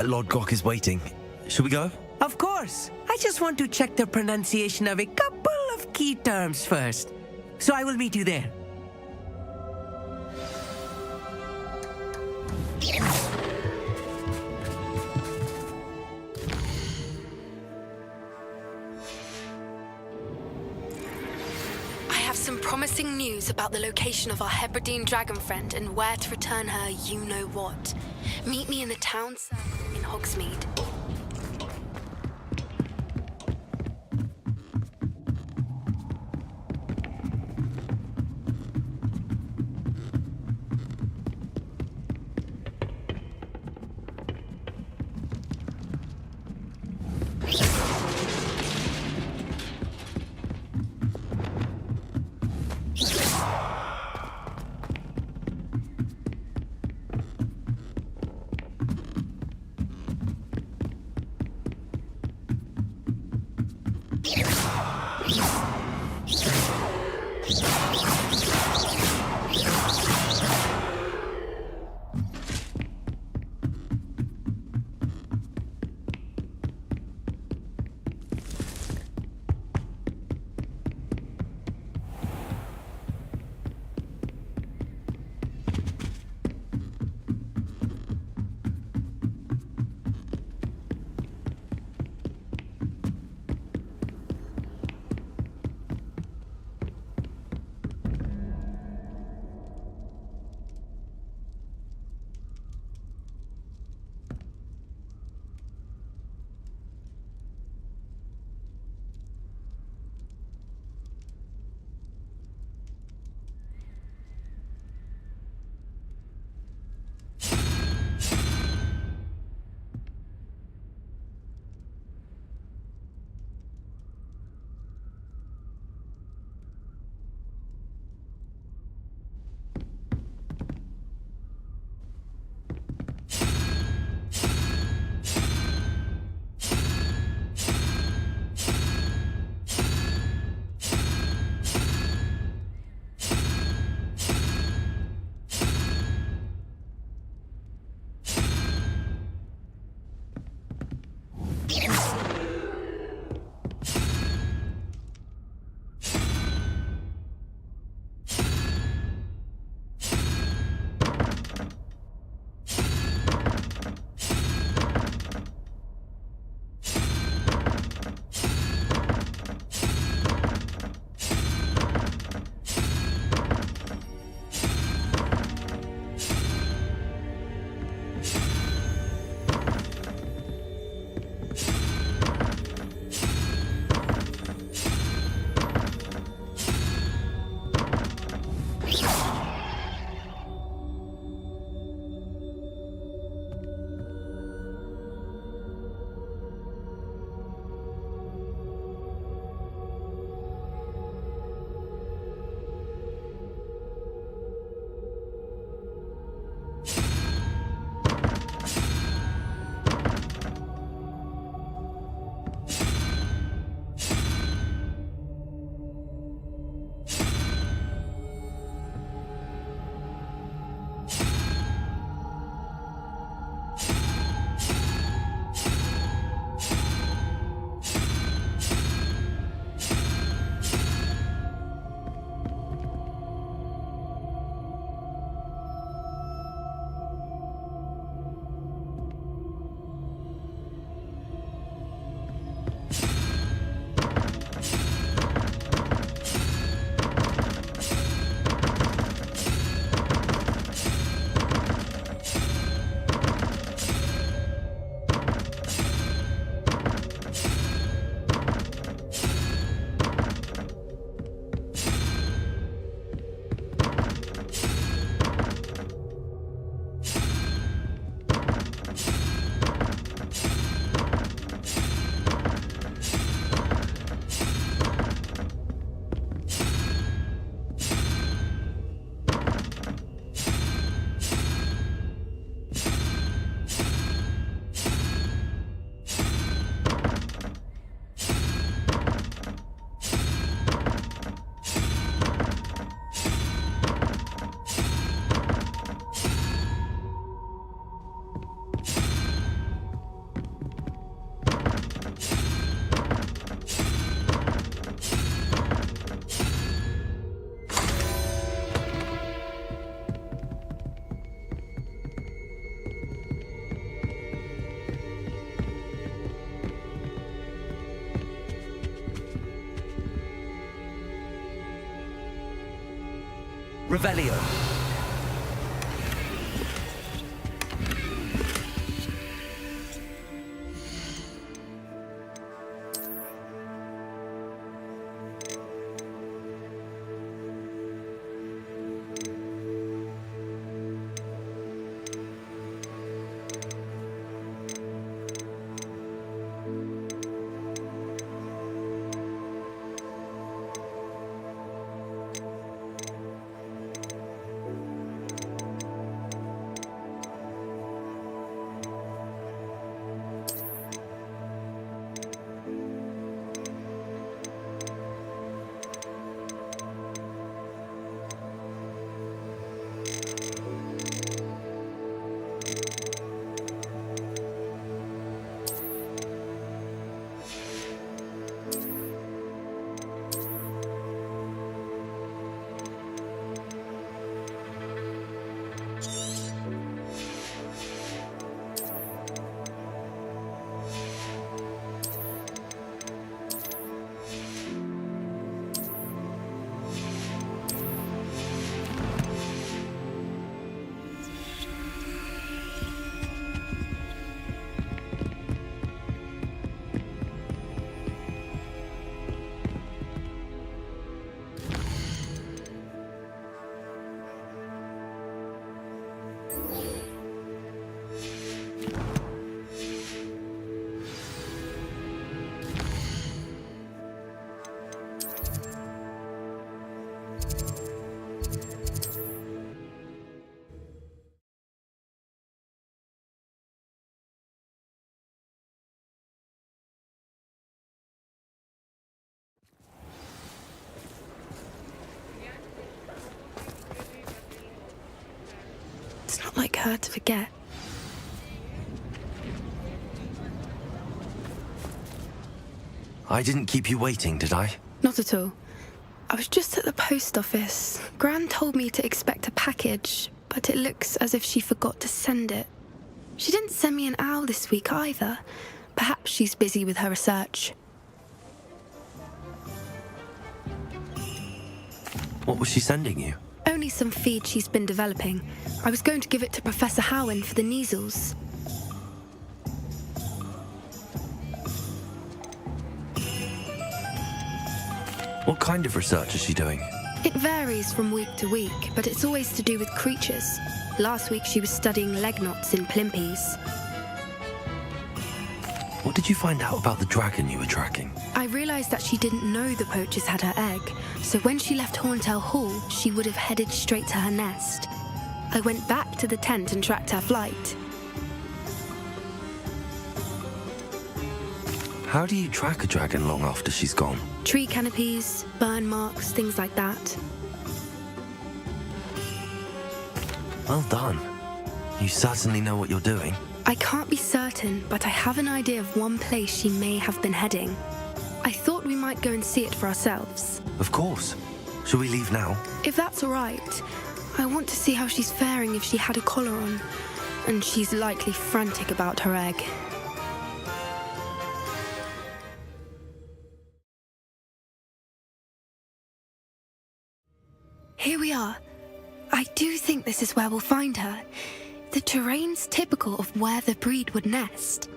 [SPEAKER 2] Lodgok is waiting. Shall we go?
[SPEAKER 5] Of course. I just want to check the pronunciation of a couple of key terms first. So I will meet you there.
[SPEAKER 9] I have some promising news about the location of our Hebridean dragon friend and where to return her you-know-what. Meet me in the town circle in Hogsmeade.
[SPEAKER 2] Revelio.
[SPEAKER 9] It's not like her to forget.
[SPEAKER 2] I didn't keep you waiting, did I?
[SPEAKER 9] Not at all. I was just at the post office. Gran told me to expect a package, but it looks as if she forgot to send it. She didn't send me an owl this week either. Perhaps she's busy with her research.
[SPEAKER 2] What was she sending you?
[SPEAKER 9] Only some feed she's been developing. I was going to give it to Professor Howen for the measles.
[SPEAKER 2] What kind of research is she doing?
[SPEAKER 9] It varies from week to week, but it's always to do with creatures. Last week she was studying leg knots in plimpies.
[SPEAKER 2] What did you find out about the dragon you were tracking?
[SPEAKER 9] I realized that she didn't know the poachers had her egg, so when she left Horntail Hall, she would have headed straight to her nest. I went back to the tent and tracked her flight.
[SPEAKER 2] How do you track a dragon long after she's gone?
[SPEAKER 9] Tree canopies, burn marks, things like that.
[SPEAKER 2] Well done. You certainly know what you're doing.
[SPEAKER 9] I can't be certain, but I have an idea of one place she may have been heading. I thought we might go and see it for ourselves.
[SPEAKER 2] Of course. Shall we leave now?
[SPEAKER 9] If that's all right. I want to see how she's faring if she had a collar on. And she's likely frantic about her egg. Here we are. I do think this is where we'll find her. The terrain's typical of where the breed would nest.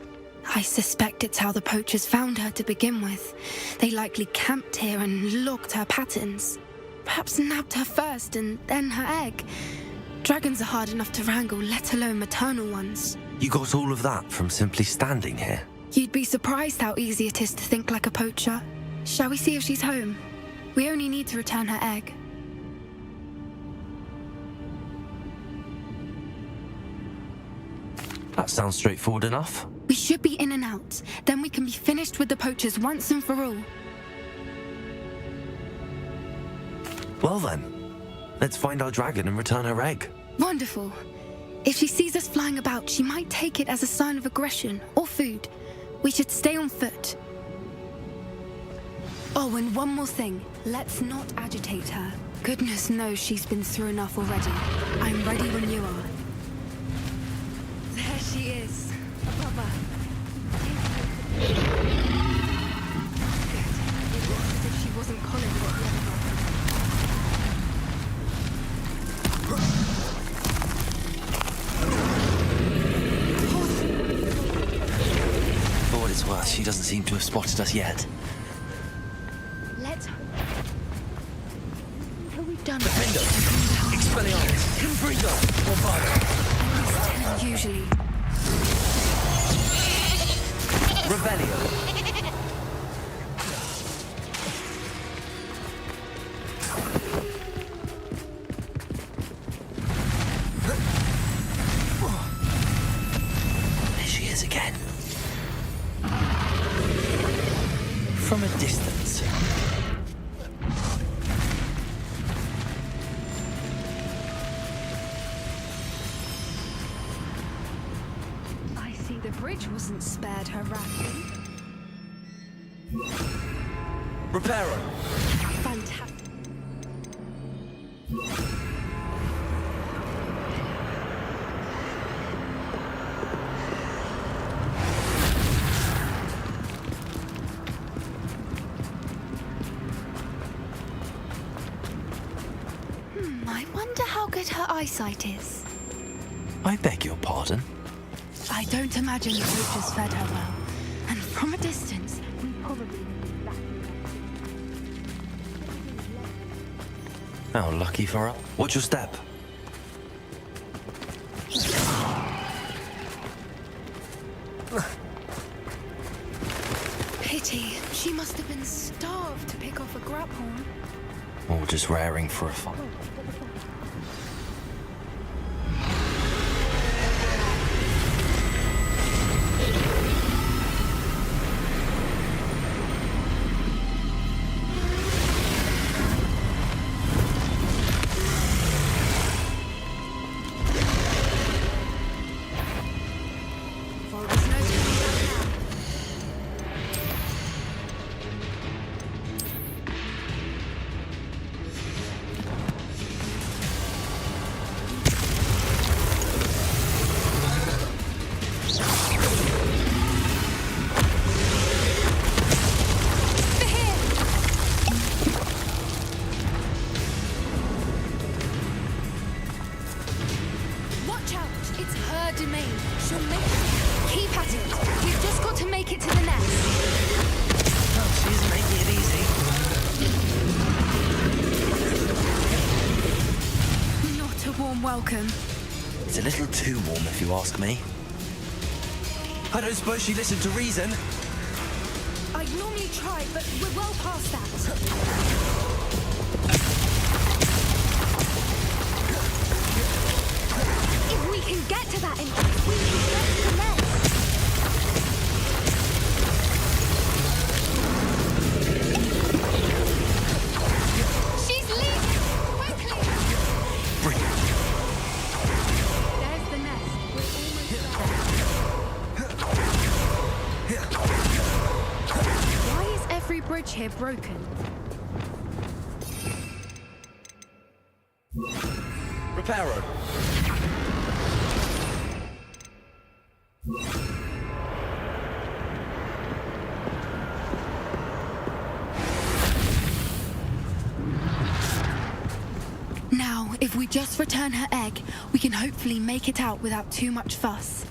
[SPEAKER 9] I suspect it's how the poachers found her to begin with. They likely camped here and logged her patterns. Perhaps nabbed her first and then her egg. Dragons are hard enough to wrangle, let alone maternal ones.
[SPEAKER 2] You got all of that from simply standing here?
[SPEAKER 9] You'd be surprised how easy it is to think like a poacher. Shall we see if she's home? We only need to return her egg.
[SPEAKER 2] That sounds straightforward enough.
[SPEAKER 9] We should be in and out. Then we can be finished with the poachers once and for all.
[SPEAKER 2] Well then, let's find our dragon and return her egg.
[SPEAKER 9] Wonderful. If she sees us flying about, she might take it as a sign of aggression or food. We should stay on foot. Oh, and one more thing. Let's not agitate her. Goodness knows she's been through enough already. I'm ready when you are. There she is, above her. Good. It looks as if she wasn't collared at the other half.
[SPEAKER 2] She doesn't seem to have spotted us yet.
[SPEAKER 9] Let's hope. Until we've done
[SPEAKER 4] Defender! Expelliarmus! Confringo! Bombado!
[SPEAKER 9] usually.
[SPEAKER 2] Revelio. There she is again. From a distance.
[SPEAKER 9] I see the bridge wasn't spared her wrath.
[SPEAKER 4] Reparo!
[SPEAKER 9] Fantastic. I wonder how good her eyesight is.
[SPEAKER 2] I beg your pardon?
[SPEAKER 9] I don't imagine the poachers fed her well. And from a distance, we probably...
[SPEAKER 2] How lucky for her. What's your step?
[SPEAKER 9] Pity. She must have been starved to pick off a grubhorn.
[SPEAKER 2] Or just raring for a fight.
[SPEAKER 9] Well, there's no turning back now. For here! Watch out! It's her domain. She'll make it. Keep at it. We've just got to make it to the nest.
[SPEAKER 2] Oh, she isn't making it easy.
[SPEAKER 9] Not a warm welcome.
[SPEAKER 2] It's a little too warm, if you ask me. I don't suppose she listened to reason.
[SPEAKER 9] I'd normally try, but we're well past that. If we can get to that entrance, we can get to the nest. She's leaving! Quickly!
[SPEAKER 2] Brilliant.
[SPEAKER 9] There's the nest. We're almost there. Why is every bridge here broken?
[SPEAKER 4] Reparo!
[SPEAKER 9] Now, if we just return her egg, we can hopefully make it out without too much fuss.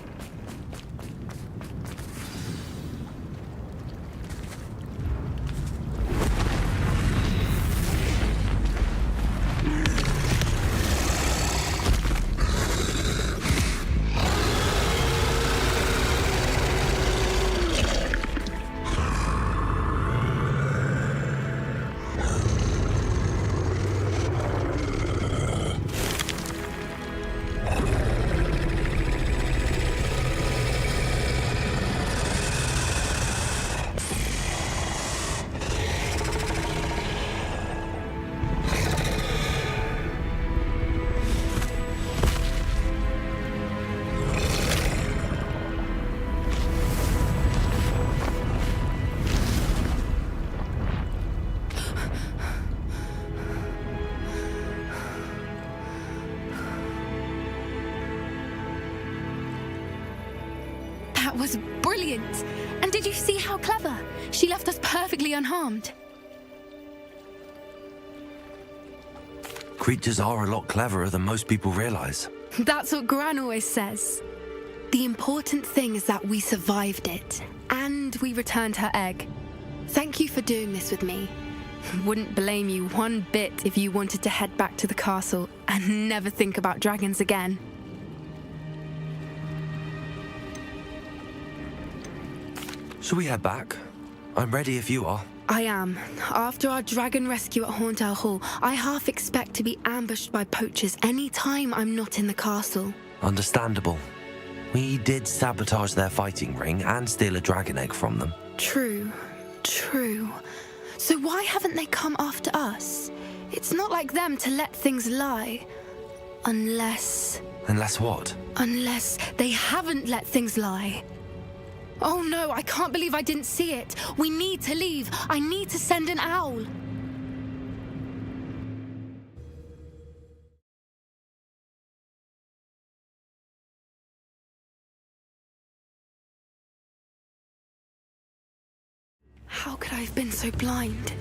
[SPEAKER 9] That was brilliant! And did you see how clever? She left us perfectly unharmed.
[SPEAKER 2] Creatures are a lot cleverer than most people realize.
[SPEAKER 9] That's what Gran always says. The important thing is that we survived it, and we returned her egg. Thank you for doing this with me. Wouldn't blame you one bit if you wanted to head back to the castle and never think about dragons again.
[SPEAKER 2] Shall we head back? I'm ready if you are.
[SPEAKER 9] I am. After our dragon rescue at Horndale Hall, I half expect to be ambushed by poachers any time I'm not in the castle.
[SPEAKER 2] Understandable. We did sabotage their fighting ring and steal a dragon egg from them.
[SPEAKER 9] True. So why haven't they come after us? It's not like them to let things lie. Unless
[SPEAKER 2] what?
[SPEAKER 9] Unless they haven't let things lie. Oh no, I can't believe I didn't see it. We need to leave. I need to send an owl. How could I have been so blind?